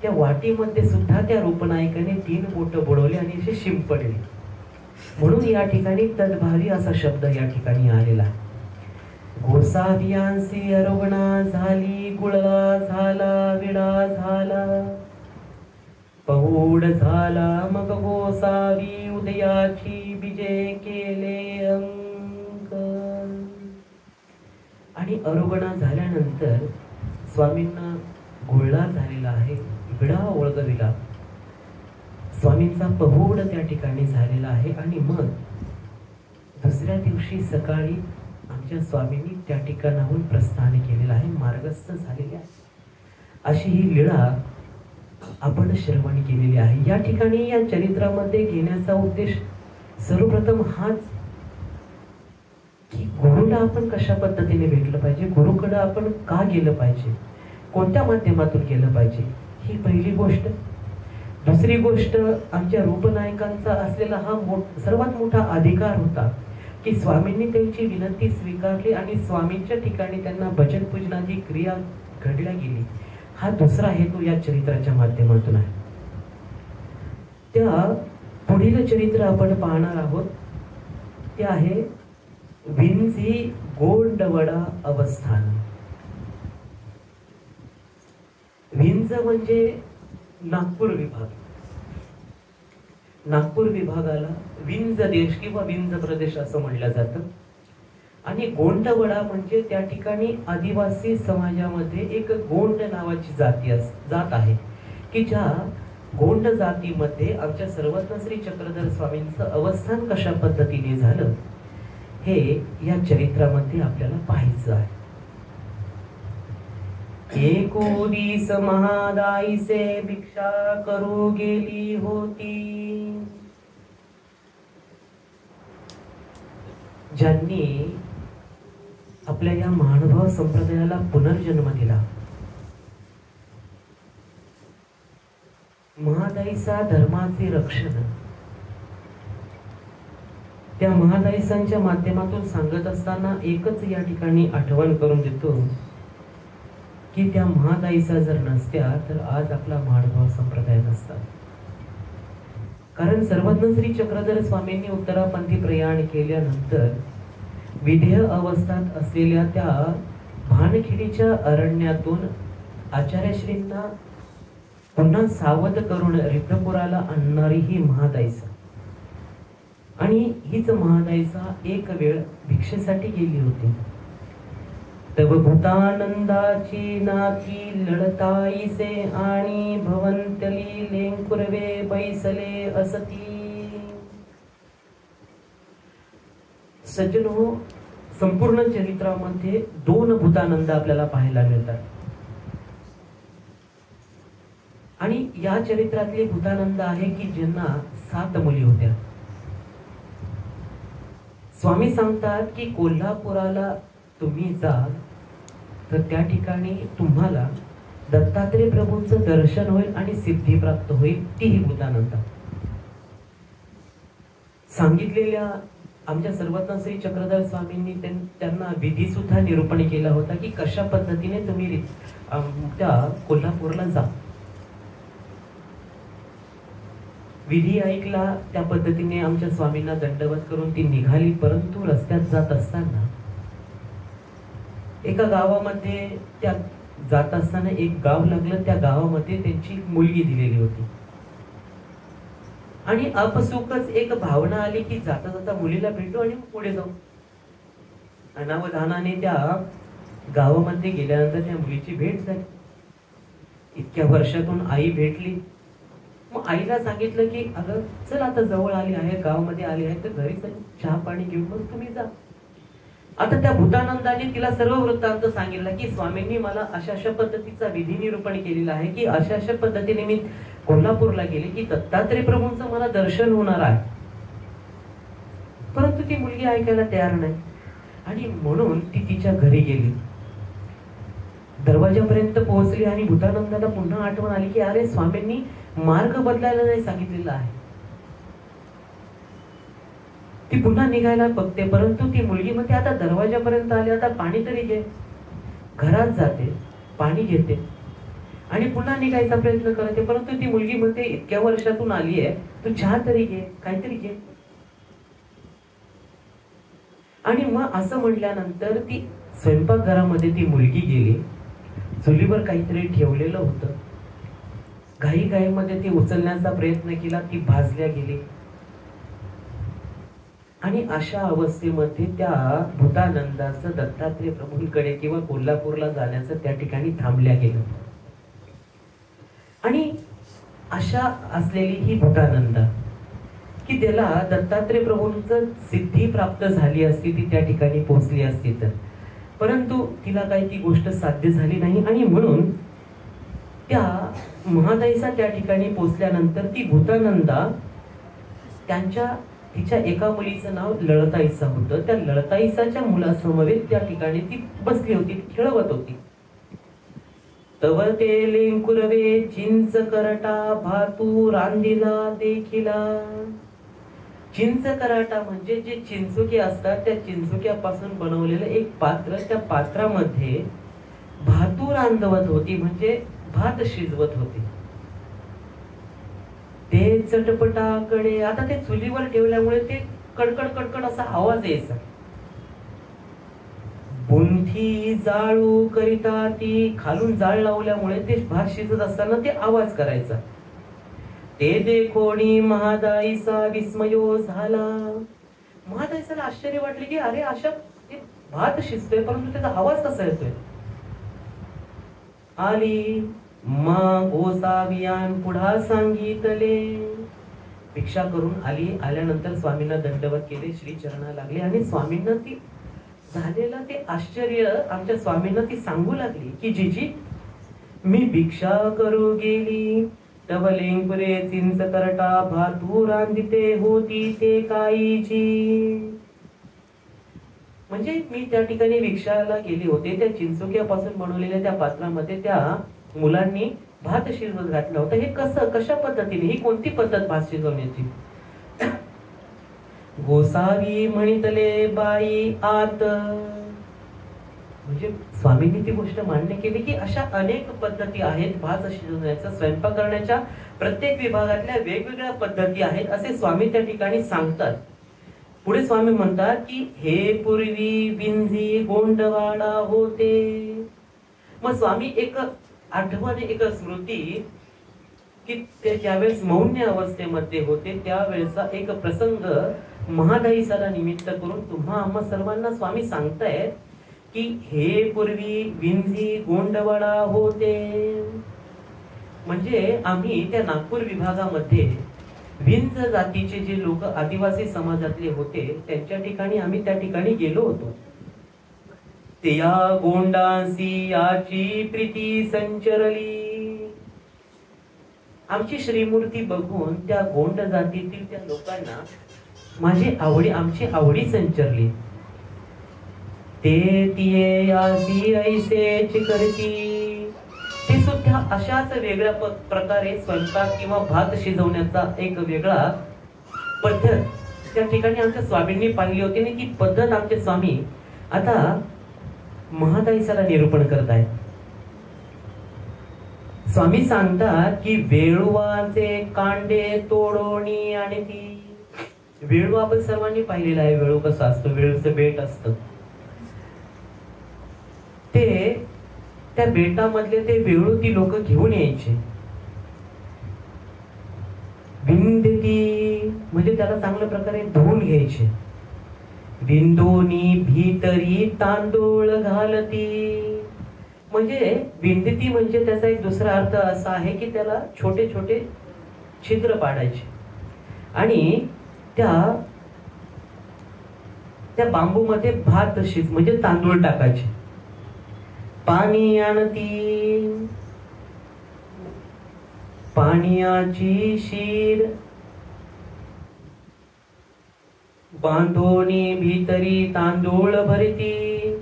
त्या वाटीमध्ये सुद्धा त्या रूपनायकाने 3 बोटं बुडवली आणि असे शिंपडले. म्हणून या ठिकाणी तद्भावी असा शब्द या ठिकाणी आलेला आहे. गोसावियांसी अरोगणा झाली, गुळा झाला, विडा झाला, पौड झाला, मग गोसावी उदयाची बीजे केले अंक. आणि अरोगणा झाल्यानंतर स्वामींना गुळा झालेला आहे, विडा ओळगविला, स्वामींचा पहुड त्या ठिकाणी झालेला आहे. आणि मग दुसऱ्या दिवशी सकाळी आमच्या स्वामींनी त्या ठिकाणाहून प्रस्थान केलेलं आहे, मार्गस्थ झालेले आहे. अशी ही लीळा आपण श्रवण केलेली आहे. या ठिकाणी या चरित्रामध्ये घेण्याचा उद्देश सर्वप्रथम हाच की गुरुला आपण कशा पद्धतीने भेटलं पाहिजे, गुरुकडे आपण का गेलं पाहिजे, कोणत्या माध्यमातून गेलं पाहिजे, ही पहिली गोष्ट. दुसरी गोष्ट, आमच्या रूपनायकांचा असलेला हा सर्वात मोठा अधिकार होता की स्वामींनी त्यांची विनंती स्वीकारली आणि स्वामींच्या ठिकाणी त्यांना भजन पूजनाची क्रिया घडल्या गेली. हा दुसरा हेतू या चरित्राच्या माध्यमातून आहे. त्या पुढील चरित्र आपण पाहणार आहोत ते आहे विंझी गोंडवडा अवस्थान. विंझ म्हणजे नागपूर विभाग. नागपूर विभागाला विंझ देश किंवा विंझ प्रदेश असं म्हणलं जातं. आणि गोंडवडा म्हणजे त्या ठिकाणी आदिवासी समाजामध्ये एक गोंड नावाची जात आहे की ज्या गोंड जातीमध्ये आमच्या सर्वज्ञ श्री चक्रधर स्वामींचं अवस्थान कशा पद्धतीने झालं हे या चरित्रामध्ये आपल्याला पाहायचं आहे. एको दिस महादाईसे भिक्षा करू गेली होती. ज्यांनी आपल्या या महानुभाव संप्रदायाला पुनर्जन्म दिला, महादाईचा धर्माचे रक्षण, त्या महादाईसांच्या माध्यमातून सांगत असताना एकच या ठिकाणी आठवण करून देतो की त्या महादाईसा जर नसत्या तर आज आपला महानुभाव संप्रदाय नसता. कारण सर्वज्ञ श्री चक्रधर स्वामींनी उत्तरापंथी प्रयाण केल्यानंतर विधेय अवस्थात असलेल्या त्या भानखिडीच्या अरण्यातून आचार्यश्रींना पुन्हा सावध करून रिद्धपुराला आणणारी ही महादाईसा. आणि हीच महादाईसा एक वेळ भिक्षेसाठी गेली होती. तब भूतानंदाची नाती लढताईसे आणि भवंतली लेंकुरवे बैसले असती. सज्जनो, संपूर्ण चरित्रामध्ये 2 भूतानंद आपल्याला पाहायला मिळतात. आणि या चरित्रातले भूतानंद आहे की ज्यांना 7 मुली होत्या. स्वामी सांगतात की कोल्हापुराला तुम्ही जा तर त्या ठिकाणी तुम्हाला दत्तात्रय प्रभूंचं दर्शन होईल आणि सिद्धी प्राप्त होईल. तीही भूतानंद सांगितलेल्या आमच्या सर्वज्ञ श्री चक्रधर स्वामींनी त्यांना विधी सुद्धा निरूपण केला होता की कशा पद्धतीने तुम्ही त्या कोल्हापूरला जा. विधी ऐकला, त्या पद्धतीने आमच्या स्वामींना दंडवत करून ती निघाली. परंतु रस्त्यात जात असताना एका गावामध्ये त्या जात असताना एक गाव लागलं. त्या गावामध्ये त्यांची मुलगी दिलेली होती आणि अपसुकच एक भावना आली की जाता जाता मुलीला भेटू आणि पुढे जाऊ. अनावधानाने त्या गावामध्ये गेल्यानंतर त्या मुलीची भेट झाली. इतक्या वर्षातून आई भेटली. मग आईला सांगितलं की अगं चल आता जवळ आली आहे, गावामध्ये आली आहे, तर घरी चल, चहा पाणी घेऊन मग तुम्ही जा. आता त्या भूतानंदाने तिला सर्व वृत्तांत सांगितला की स्वामींनी मला अशा अशा पद्धतीचा विधी निरूपण केलेला आहे की अशा अशा पद्धतीने मी कोल्हापूरला गेले की दत्तात्रय प्रभूंचं मला दर्शन होणार आहे. परंतु ती मुलगी ऐकायला तयार नाही आणि म्हणून ती तिच्या घरी गेली. दरवाजापर्यंत पोहोचली आणि भूतानंदाला पुन्हा आठवण आली की अरे स्वामींनी मार्ग बदलायला नाही सांगितलेला आहे. ती पुन्हा निघायला बघते, परंतु ती मुलगी म्हणते आता दरवाजापर्यंत आली, आता पाणी तरी घे. घरात जाते, पाणी घेते आणि पुन्हा निघायचा प्रयत्न करते, परंतु ती मुलगी म्हणते इतक्या वर्षातून आली आहे, तू चहा तरी घे, काहीतरी घे. आणि मग असं म्हटल्यानंतर ती स्वयंपाकघरामध्ये ती मुलगी गेली. चुलीवर काहीतरी ठेवलेलं होतं. घाईघाईमध्ये ती उचलण्याचा प्रयत्न केला, ती भाजल्या गेली. आणि अशा अवस्थेमध्ये त्या भूतानंदाचं दत्तात्रय प्रभूंकडे किंवा कोल्हापूरला जाण्याचं त्या ठिकाणी थांबल्या गेलं. आणि अशा असलेली ही भूतानंदा की त्याला दत्तात्रय प्रभूंचं सिद्धी प्राप्त झाली असती, ती त्या ठिकाणी पोहोचली असती तर, परंतु तिला काही ती गोष्ट साध्य झाली नाही. आणि म्हणून त्या महादाईचा त्या ठिकाणी पोहोचल्यानंतर ती भूतानंदा तिच्या एका मुलीचं नाव लळताईसा होतं. त्या लळताईसाच्या मुलासमवेत त्या ठिकाणी ती बसली होती, खेळवत होती. तव ते लेंकुरवे चिंच करटा भातू रांदिला देखिला. चिंच कराटा म्हणजे जे चिंचुके असतात, त्या चिंचुक्यापासून बनवलेलं एक पात्र, त्या पात्रामध्ये भातू रांधवत होती, म्हणजे भात शिजवत होती. ते चटपटाकडे, आता ते चुलीवर ठेवल्यामुळे ते कडकड कडकड असा आवाज यायचा. बुंथी जाळू करिता, ती खालून जाळ लावल्यामुळे ते भात शिजत असताना ते आवाज करायचा. ते देखोणी महादाईचा विस्मयो झाला. महादाईसाला आश्चर्य वाटले की अरे अशा भात शिजतोय, परंतु त्याचा आवाज कसा येतोय. आली मग गोसावियान पुढा सांगितले. भिक्षा करून आली. आल्यानंतर स्वामींना दंडवत केले, श्री चरणा लागले आणि स्वामींना ती झालेलं ते आश्चर्य आमच्या स्वामींना ती सांगू लागली की जीजी मी भिक्षा करू गेली, तव लेंकुरे चिंच करटा भातू रांधिते होती ते काहीची. म्हणजे मी त्या ठिकाणी भिक्षाला गेले होते, त्या चिंचोक्यापासून बनवलेल्या त्या पात्रामध्ये त्या मुलांनी भात शिजवत घातला होता. हे कसं, कशा पद्धतीने, ही कोणती पद्धत भात शिजवण्याची. गोसावी म्हणितले बाई आत. म्हणजे स्वामींनी ती गोष्ट मान्य केली की अशा अनेक पद्धती आहेत भात शिजवण्याच्या, स्वयंपाक करण्याच्या प्रत्येक विभागातल्या वेगवेगळ्या पद्धती आहेत असे स्वामी त्या ठिकाणी सांगतात. पुढे स्वामी म्हणतात की हे पूर्वी विंझी गोंडवाडा होते. मग स्वामी एक आठवण, एक स्मृती की ते ज्यावेळेस मौन्य अवस्थेमध्ये होते त्यावेळेचा एक प्रसंग महादाईसाला निमित्त करून तुम्हा आम्हा सर्वांना स्वामी सांगतायत की हे पूर्वी विंझी गोंडवाडा होते. म्हणजे आम्ही त्या नागपूर विभागामध्ये विंझ जातीचे जे लोक आदिवासी समाजातले होते त्यांच्या ठिकाणी आम्ही त्या ठिकाणी गेलो होतो. त्या गोंडांसी याची प्रीती संचरली. आमची श्रीमूर्ती बघून त्या गोंड जातीतील त्या लोकांना आमची आवडी संचरली. ते तिये यासी ऐसेच करती. ते सुद्धा अशाच वेगळ्या प्रकारे स्वयंपाक किंवा भात शिजवण्याचा एक वेगळा पद्धत त्या ठिकाणी आमच्या स्वामींनी पाहिली होती. आणि ती पद्धत आमचे स्वामी आता महादाईसाला निरूपण करत आहेत. स्वामी सांगतात की वेळुवाचे कांडे तोडोणी. आणि ती वेळू आपण सर्वांनी पाहिलेला आहे. वेळू कसं असतं, वेळूचं बेट असतं. ते त्या बेटामधले ते वेळू ती लोक घेऊन यायचे. विंदती म्हणजे त्याला चांगल्या प्रकारे धुवून घ्यायचे. विंदोनी भीतरी तांदूळ घालती. म्हणजे विंदती म्हणजे त्याचा एक दुसरा अर्थ असा आहे की त्याला छोटे छोटे छिद्र पाडायचे आणि त्या बांबूमध्ये भात म्हणजे तांदूळ टाकायचे. पाणी आणती. पाण्याची शीर बांधोनी भीतरी तांदूळ भरती.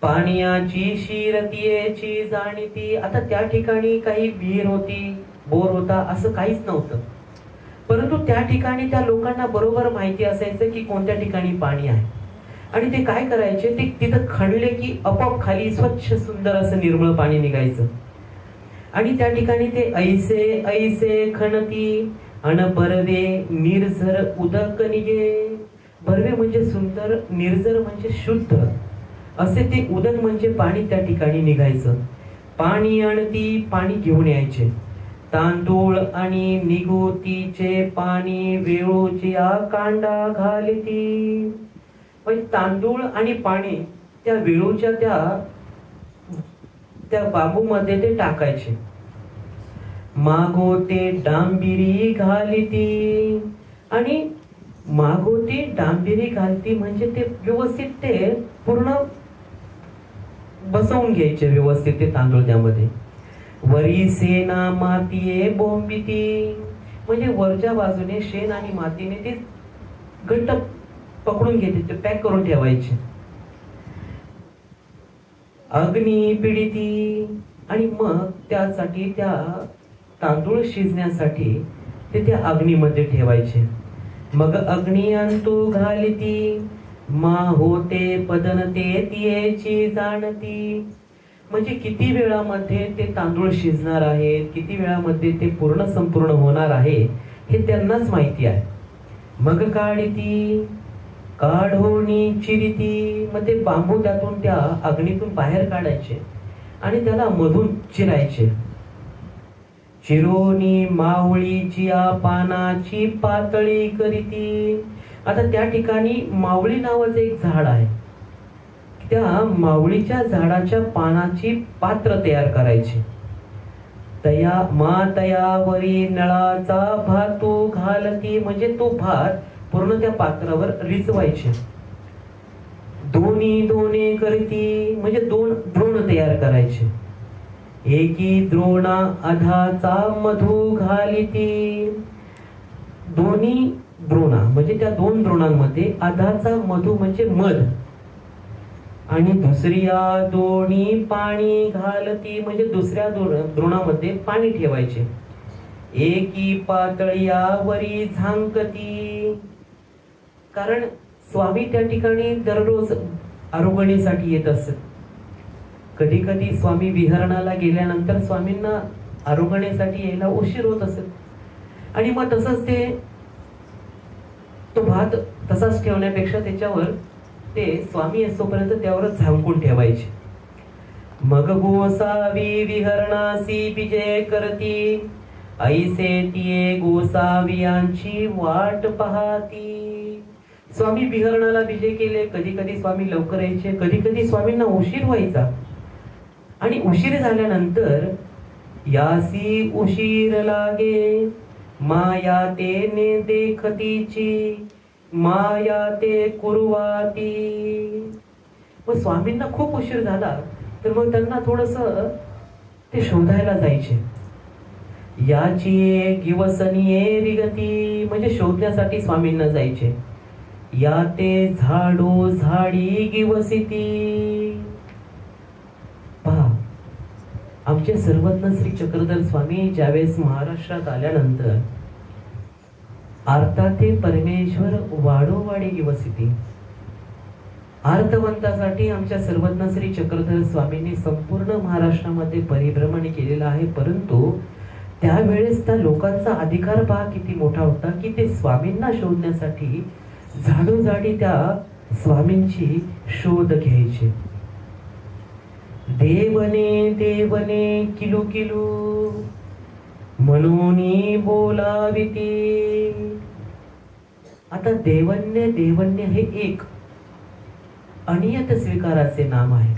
पाण्याची शीर तियेची जाणीती. आता त्या ठिकाणी काही विहीर होती, बोर होता, असं काहीच नव्हतं. परंतु त्या ठिकाणी त्या लोकांना बरोबर माहिती असायचं की कोणत्या ठिकाणी पाणी आहे. आणि ते काय करायचे, ते तिथं खणले की आपोआप खाली स्वच्छ सुंदर असं निर्मळ पाणी निघायचं. आणि त्या ठिकाणी ते ऐसे ऐसे खणती अन बरवे निर्झर उदक निघे. बरवे म्हणजे सुंदर, निर्झर म्हणजे शुद्ध असे ते उदक म्हणजे पाणी त्या ठिकाणी निघायचं. पाणी आणती, पाणी घेऊन यायचे. तांदूळ आणि निगोतीचे पाणी वेळोच्या कांडा घालती. पण तांदूळ आणि पाणी त्या वेळूच्या त्या बांबूमध्ये ते टाकायचे. मागोते डांबिरी घालती, आणि मागोते डांबिरी घालती म्हणजे ते व्यवस्थित ते पूर्ण बसवून घ्यायचे व्यवस्थित ते तांदूळ त्यामध्ये. वरी सेना मातीये बोंबिती म्हणजे वरच्या बाजूने शेण आणि मातीने ते घट्ट पकडून घेते, ते पॅक करून ठेवायचे. अग्नी पिडिती, आणि मग त्यासाठी त्या तांदूळ शिजण्यासाठी ते त्या अग्नीमध्ये ठेवायचे. मग अग्नी अंतू घालती, मा होते पदनते तियेची जाणती. म्हणजे किती वेळामध्ये ते तांदूळ शिजणार आहे, किती वेळामध्ये ते पूर्ण संपूर्ण होणार आहे हे त्यांनाच माहिती आहे. मग काढती काढोनी चिरिती, मग ते बांबू त्यातून त्या अग्नीतून बाहेर काढायचे आणि त्याला मधून चिरायचे. चिरोनी मावळीची पानाची पातळी करीती. आता त्या ठिकाणी मावळी नावाचं एक झाड आहे, त्या मावळीच्या झाडाच्या पानाची पात्र तयार करायची. तयावरी नळाचा भातू घालती म्हणजे तो भात पूर्ण त्या पात्रावर रिचवायचे. दोन्ही दोने करती म्हणजे दोन द्रोण तयार करायचे. एकी द्रोणा अधाचा मधू घालिती. दोन्ही द्रोणा म्हणजे त्या दोन द्रोणांमध्ये अधाचा मधू म्हणजे मध, आणि दुसऱ्या दोन्ही पाणी घालती म्हणजे दुसऱ्या द्रोणामध्ये पाणी ठेवायचे. एकी पातळीयावरी झांकती, कारण स्वामी त्या ठिकाणी दररोज आरोगणीसाठी येत असत. कधी कधी स्वामी विहरणाला गेल्यानंतर स्वामींना आरोगणीसाठी यायला उशीर होत असत, आणि मग तसंच ते तो भात तसाच ठेवण्यापेक्षा त्याच्यावर ते स्वामी असोपर्यंत त्यावर झांकून ठेवायचे. मग गोसावी विहरणासी विजय करती, ऐसे तिये गोसावियांची वाट पाहती. स्वामी विहरणाला विजय केले, कधी कधी स्वामी लवकर यायचे, कधी कधी स्वामींना उशीर व्हायचा, आणि उशीर झाल्यानंतर यासी उशीर लागे माया तेने देखतीची माया ते कुरवाती. मग स्वामींना खूप उशीर झाला तर मग त्यांना थोडस ते शोधायला जायचे. याची गिवसनीये रिगती म्हणजे शोधण्यासाठी स्वामींना जायचे. या ते झाडो झाडी गिवसिती. पहा, आमचे सर्वज्ञ श्री चक्रधर स्वामी ज्यावेळेस महाराष्ट्रात आल्यानंतर आर्ताते परमेश्वर वाडोवाडी गिवसिती, अर्थवंतासाठी आमच्या सर्वज्ञ श्री चक्रधर स्वामींनी संपूर्ण महाराष्ट्रामध्ये परिभ्रमण केलेलं आहे. परंतु त्यावेळेस त्या लोकांचा अधिकार पहा किती मोठा होता की ते स्वामींना शोधण्यासाठी झाडोजाडी त्या स्वामींची शोध घ्यायचे. देवने देवने किलू किलू म्हणून बोलाविती. आता देवन्य देवन्य हे एक अनियत स्वीकाराचे नाम आहे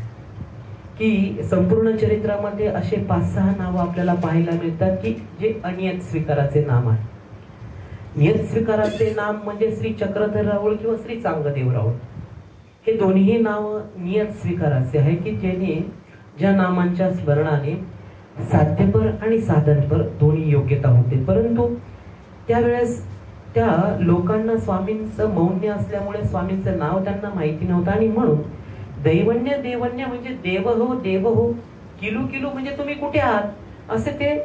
की संपूर्ण चरित्रामध्ये असे 5-6 नाव आपल्याला पाहायला मिळतात की जे अनियत स्वीकाराचे नाम आहे. नियत स्वीकाराचे नाम म्हणजे श्री चक्रधर राऊळ किंवा श्री चांगदेव राऊळ, हे दोन्ही नाव नियत स्वीकाराचे आहे की ज्या नामांच्या स्मरणाने साध्यपर आणि साधनपर दोन्ही योग्यता होते. परंतु त्यावेळेस त्या लोकांना स्वामींचं मौन्य असल्यामुळे स्वामींचं नाव त्यांना माहिती नव्हतं, आणि म्हणून दैवन्य देवन्य म्हणजे देव हो किलू किलू म्हणजे तुम्ही कुठे आहात असे ते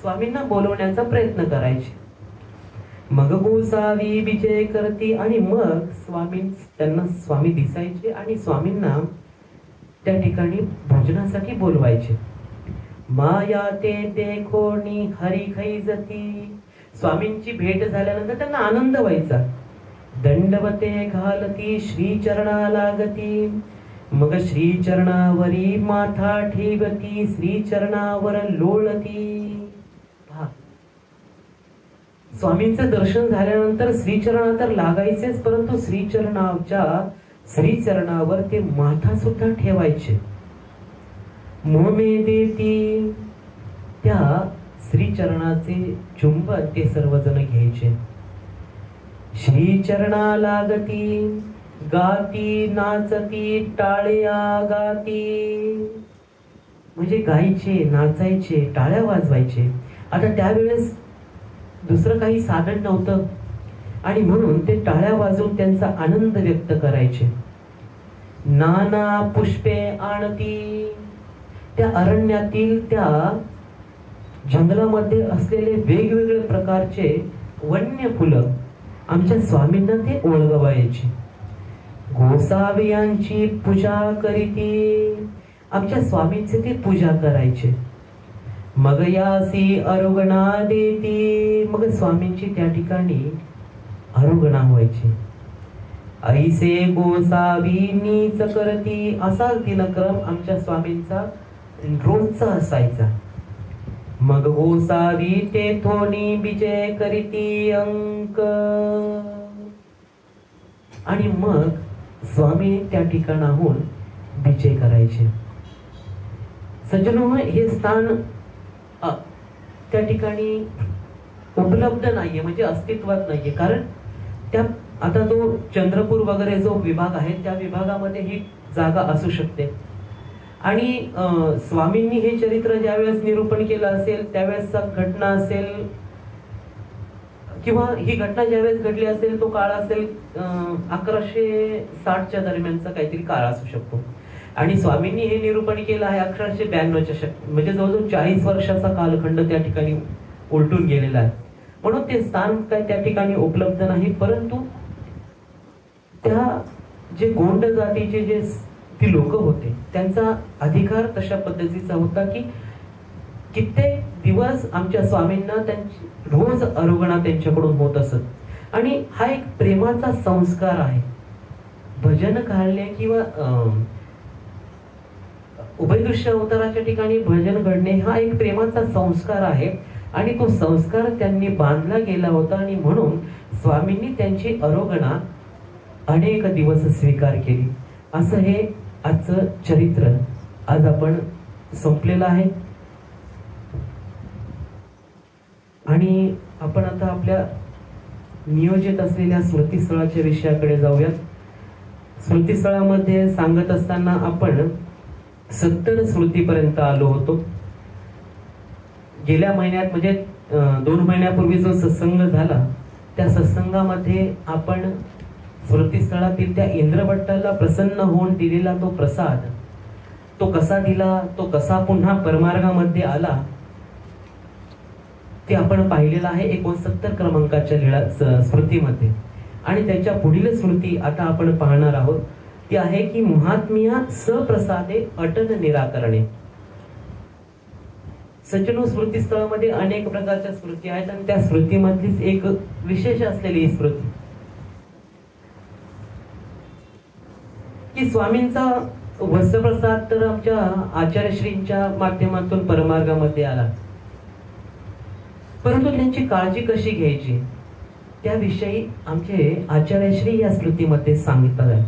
स्वामींना बोलवण्याचा प्रयत्न करायचे. मग गोसावी विजय करती आणि मग त्यांना स्वामी दिसायचे आणि स्वामींना त्या ठिकाणी भोजनासाठी बोलवायचे. माया ते देखोनी हरी खैजती. स्वामींची भेट झाल्यानंतर त्यांना आनंद व्हायचा. दंडवते घालती श्री चरणा लागती. मग श्री चरणावरी माथा ठेवती. श्री चरणावर लोळती. स्वामींचं दर्शन झाल्यानंतर श्रीचरणा तर लागायचेच, परंतु श्रीचरणावर ते माथा सुद्धा ठेवायचे. मोमे देती. त्या श्रीचरणाचे चुंबन ते सर्वजण घ्यायचे. श्रीचरणा लागती. गाती नाचती टाळ्या गाती. म्हणजे गायचे, नाचायचे, टाळ्या वाजवायचे. आता त्यावेळेस दुसरं काही साधन नव्हतं आणि म्हणून ते टाळ्या वाजवून त्यांचा आनंद व्यक्त करायचे. नाना पुष्पे आणती. त्या अरण्यातील, त्या जंगलामध्ये असलेले वेगवेगळे प्रकारचे वन्य फुलं आमच्या स्वामींना ते ओळगवायचे. गोसावियांची पूजा करीती. आमच्या स्वामींचे ते पूजा करायचे. मग यासी अरुगणा देती. मग स्वामींची त्या ठिकाणी अरुगणा व्हायची. ऐसे गोसावी नीच करती. असा दिनक्रम आमच्या स्वामींचा रोजचा असायचा. मग गोसावी ते थोनी विजय करीती अंक. आणि मग स्वामी त्या ठिकाणाहून विजय करायचे. सज्जनो, हे स्थान त्या ठिकाणी उपलब्ध नाहीये, म्हणजे अस्तित्वात नाहीये. कारण त्या आता तो चंद्रपूर वगैरे जो विभाग आहे त्या विभागामध्ये ही जागा असू शकते. आणि स्वामींनी हे चरित्र ज्यावेळेस निरूपण केलं असेल त्यावेळेस घटना असेल, किंवा ही घटना ज्यावेळेस घडली असेल तो काळ असेल 1160च्या दरम्यानचा काहीतरी काळ असू शकतो. आणि स्वामींनी हे निरूपण केलं आहे 1192च्या, म्हणजे जवळजवळ 40 वर्षाचा कालखंड त्या ठिकाणी उलटून गेलेला आहे. म्हणून ते स्थान काय त्या ठिकाणी उपलब्ध नाही. परंतु त्या जे गोंड जातीचे जे ती लोक होते त्यांचा अधिकार तशा पद्धतीचा होता की कित्येक दिवस आमच्या स्वामींना त्यांची रोज अरुगणा त्यांच्याकडून होत असत. आणि हा एक प्रेमाचा संस्कार आहे. भजन काढले किंवा उभयदृश्य अवताराच्या ठिकाणी भजन घडणे हा एक प्रेमाचा संस्कार आहे. आणि तो संस्कार त्यांनी बांधला गेला होता. आणि म्हणून स्वामींनी त्यांची अरुगणा अनेक दिवस स्वीकार केली. असं हे आजचं चरित्र आज आपण संपलेलं आहे. आणि आपण आता आपल्या नियोजित असलेल्या स्मृतीस्थळाच्या विषयाकडे जाऊयात. स्मृतीस्थळामध्ये सांगत असताना आपण 70 स्मृतीपर्यंत आलो होतो. गेल्या महिन्यात म्हणजे 2 महिन्यापूर्वी जो सत्संग झाला त्या सत्संगामध्ये आपण स्मृतीस्थळातील त्या इंद्रभट्टाला प्रसन्न होऊन दिलेला तो प्रसाद, तो कसा दिला, तो कसा पुन्हा परमार्गामध्ये आला ते आपण पाहिलेलं आहे 69 क्रमांकाच्या स्मृतीमध्ये. आणि त्याच्या पुढील स्मृती आता आपण पाहणार आहोत ती आहे की महात्म्या सप्रसादे अटन निराकरणे. सज्जनो, स्मृतीस्थळामध्ये अनेक प्रकारच्या स्मृती आहेत आणि त्या स्मृतीमधलीच एक विशेष असलेली स्मृती की स्वामींचा वत्सप्रसाद तर आमच्या आचार्यश्रींच्या माध्यमातून परमार्गामध्ये आला, परंतु त्यांची काळजी कशी घ्यायची त्याविषयी आमचे आचार्यश्री या स्मृतीमध्ये सांगितलं आहे.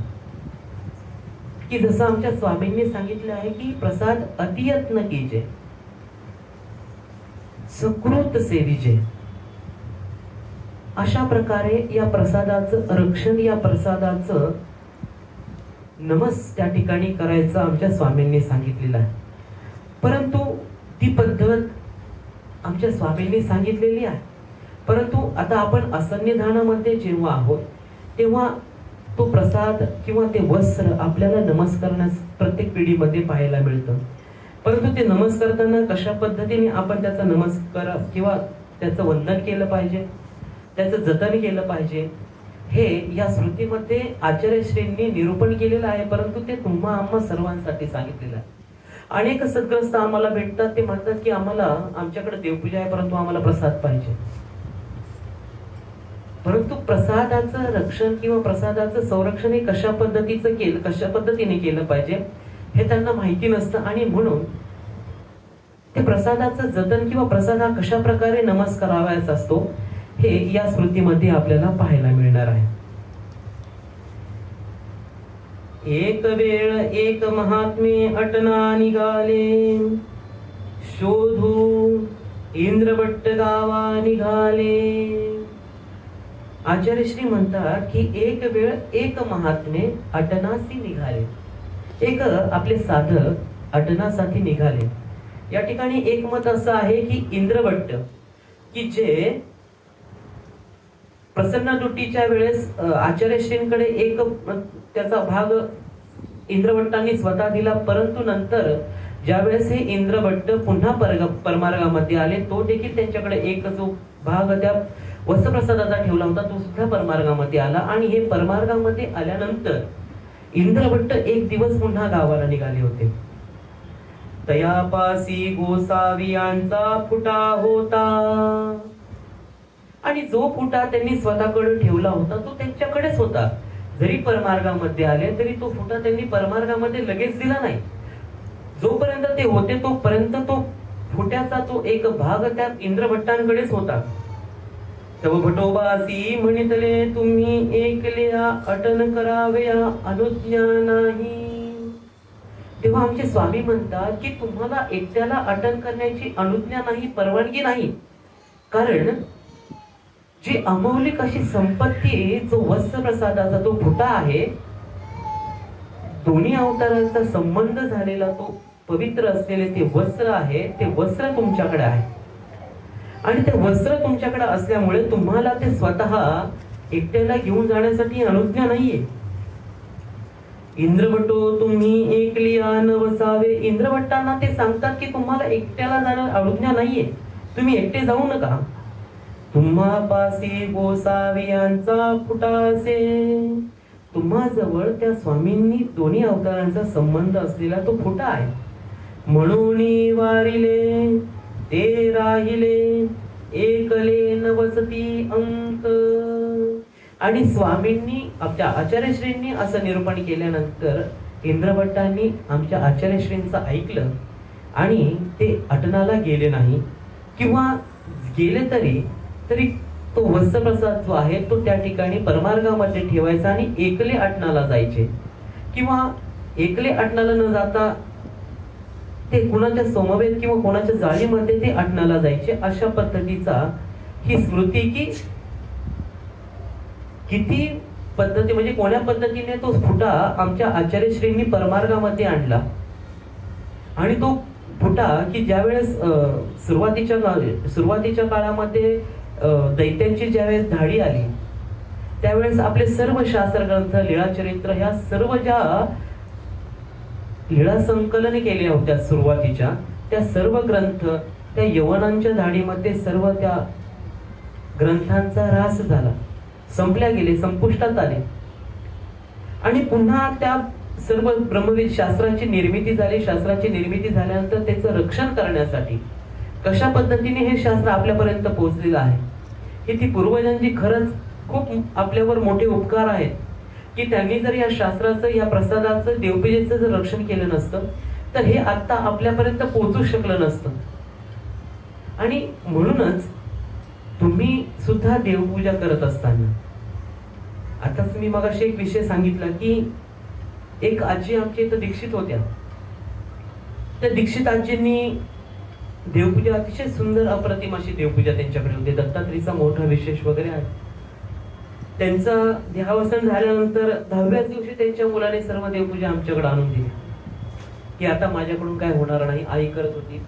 की जसं आमच्या स्वामींनी सांगितलं आहे की प्रसाद अतियत्न कीजे, सकृत सेविजे. अशा प्रकारे या प्रसादाचं रक्षण, या प्रसादाचं नमस त्या ठिकाणी करायचं आमच्या स्वामींनी सांगितलेलं आहे. परंतु ती पद्धत आमच्या स्वामींनी सांगितलेली आहे. परंतु आता आपण असन्निधानामध्ये जेव्हा आहोत तेव्हा तो प्रसाद किंवा ते वस्त्र आपल्याला नमस करण्यास प्रत्येक पिढीमध्ये पाहायला मिळतं. परंतु ते नमस करताना कशा पद्धतीने आपण त्याचा नमस्कार किंवा त्याचं वंदन केलं पाहिजे त्याचं जतन केलं पाहिजे, हे या स्मृतीमध्ये आचार्यश्रींनी निरूपण केलेलं आहे. परंतु ते तुम्हा आम्हा सर्वांसाठी सांगितलेलं आहे. अनेक सद्ग्रस्त आम्हाला भेटतात, ते म्हणतात की आम्हाला आमच्याकडे देवपूजा आहे परंतु आम्हाला प्रसाद पाहिजे. परंतु प्रसादाचं रक्षण किंवा प्रसादाचं संरक्षण हे कशा पद्धतीने केलं पाहिजे हे त्यांना माहिती नसतं. आणि म्हणून ते प्रसादाचं जतन किंवा प्रसाद हा कशा प्रकारे नमस्कारावायचा असतो हे या स्मृतीमध्ये आपल्याला पाहायला मिळणार आहे. एक वेळ एक महात्मे अटना निघाले, शोधू इंद्रभट्ट गावा निघाले. आचार्यश्री म्हणतात की एक वेळ एक महात्मे अटनासी निघाले. एक आपले साधक अटनासाठी निघाले. या ठिकाणी एक मत असं आहे की इंद्रभट्ट, की जे प्रसन्न दुटीच्या वेळेस आचार्यश्रींकडे एक त्याचा भाग इंद्रभट्टांनी स्वतः दिला, परंतु नंतर ज्या वेळेस हे इंद्रभट्ट पुन्हा परमार्गामध्ये आले, तो देखील त्यांच्याकडे एक जो भाग त्या वस्त्रप्रसादाचा ठेवला होता तो सुद्धा परमार्गामध्ये आला. आणि हे परमार्गामध्ये आल्यानंतर इंद्रभट्ट एक दिवस पुन्हा गावाला निघाले होते. तयापासी गोसावियांचा फुटा होता, आणि जो फुटा त्यांनी स्वतःकडे ठेवला होता तो त्यांच्याकडेच होता. जरी परमार्गामध्ये आले तरी तो फुटा त्यांनी परमार्गामध्ये लगेच दिला नाही. जोपर्यंत ते होते तोपर्यंत तो फुट्याचा तो एक भाग त्या इंद्रभट्टांकडेच होता. तव भटोबासी म्हणितले तुम्ही एकल्या अटन करावया अनुज्ञा नाही. तेव्हा आमचे स्वामी म्हणतात की तुम्हाला एकट्याला अटन करण्याची अनुज्ञा नाही, परवानगी नाही. कारण जी अमौलिक अशी संपत्ती जो वस्त्र प्रसादाचा तो फुटा आहे, दोन्ही अवतारांचा संबंध झालेला तो पवित्र असलेले ते वस्त्र आहे, ते वस्त्र तुमच्याकडे आहे. आणि ते वस्त्र तुमच्याकडे असल्यामुळे तुम्हाला ते स्वतः एकट्याला घेऊन जाण्यासाठी अनुज्ञा नाहीये. इंद्रभट्टो तुम्ही एकलिया न वसावे. इंद्रभट्टांना ते सांगतात की तुम्हाला एकट्याला जाणं अनुज्ञा नाहीये, तुम्ही एकटे जाऊ नका. तुम्हा पासी गोसावियांचा फुटासे. तुम्हा जवळ त्या स्वामींनी दोन्ही अवतारांचा संबंध असलेला तो फुटा आहे. म्हणून वारिले ते राहिले एकले नवसती अंक. आणि स्वामींनी आमच्या आचार्यश्रींनी असं निरूपण केल्यानंतर इंद्रभट्टांनी आमच्या आचार्यश्रींचं ऐकलं आणि ते अटनाला गेले नाही, किंवा गेले तरी तो वस्त्रप्रसाद जो आहे तो त्या ठिकाणी परमार्गामध्ये ठेवायचा आणि एकले अटनाला जायचे, किंवा एकले अटनाला न जाता ते कुणाच्या समवेत किंवा कोणाच्या जाळीमध्ये ते अटनाला जायचे. अशा पद्धतीचा ही स्मृती की किती पद्धती म्हणजे कोण्या पद्धतीने तो फुटा आमच्या आचार्यश्रींनी परमार्गामध्ये आणला. आणि तो फुटा की ज्यावेळेस सुरुवातीच्या काळामध्ये दैत्यांची ज्यावेळेस धाडी आली त्यावेळेस आपले सर्व शास्त्र ग्रंथ, लीळाचरित्र ह्या सर्व ज्या लीळा संकलन केल्या होत्या सुरुवातीच्या, त्या सर्व ग्रंथ त्या यवनांच्या धाडीमध्ये सर्व त्या ग्रंथांचा ऱ्हास झाला, संपल्या गेले, संपुष्टात आले. आणि पुन्हा त्या सर्व ब्रह्मवेद शास्त्राची निर्मिती झाली. शास्त्राची निर्मिती झाल्यानंतर त्याचं रक्षण करण्यासाठी कशा पद्धतीने हे शास्त्र आपल्यापर्यंत पोहोचलेलं आहे, हे ती पूर्वजांची खरंच खूप आपल्यावर मोठे उपकार आहेत की त्यांनी जर या शास्त्राचं, या प्रसादाचं, देवपूजेचं जर रक्षण केलं नसतं तर हे आता आपल्यापर्यंत पोहोचू शकलं नसतं. आणि म्हणूनच तुम्ही सुद्धा देवपूजा करत असताना, आताच मी मगाशी एक विषय सांगितला की एक आजी आमच्या इथं दीक्षित होत्या. त्या दीक्षित आजींनी देवपूजा अतिशय सुंदर अप्रतिम अशी देवपूजा त्यांच्याकडे होती. दत्तात्रेयचा मोठा विशेष वगैरे आहे. त्यांचं देहावसन झाल्यानंतर 10व्याच दिवशी त्यांच्या मुलाने सर्व देवपूजा आमच्याकडे आणून दिली की आता माझ्याकडून काय होणार नाही, आई करत होती.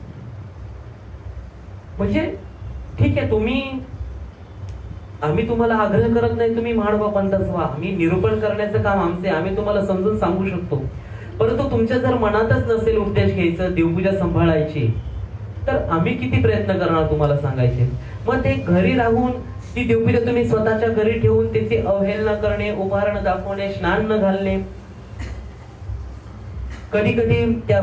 म्हणजे ठीक आहे, आम्ही तुम्हाला आग्रह करत नाही तुम्ही महानुभाव पंथात व्हा, आम्ही निरूपण करण्याचं काम आमचे, आम्ही तुम्हाला समजून सांगू शकतो. परंतु तुमच्या जर मनातच नसेल उपदेश घ्यायचं, देवपूजा सांभाळायची, तर आम्ही किती प्रयत्न करणार तुम्हाला सांगायचे. मग ते घरी राहून ती देवपूजा तुम्ही स्वतःच्या घरी ठेवून त्याची अवहेलना करणे, उभारण दाखवणे, स्नान न घालणे, कधी कधी त्या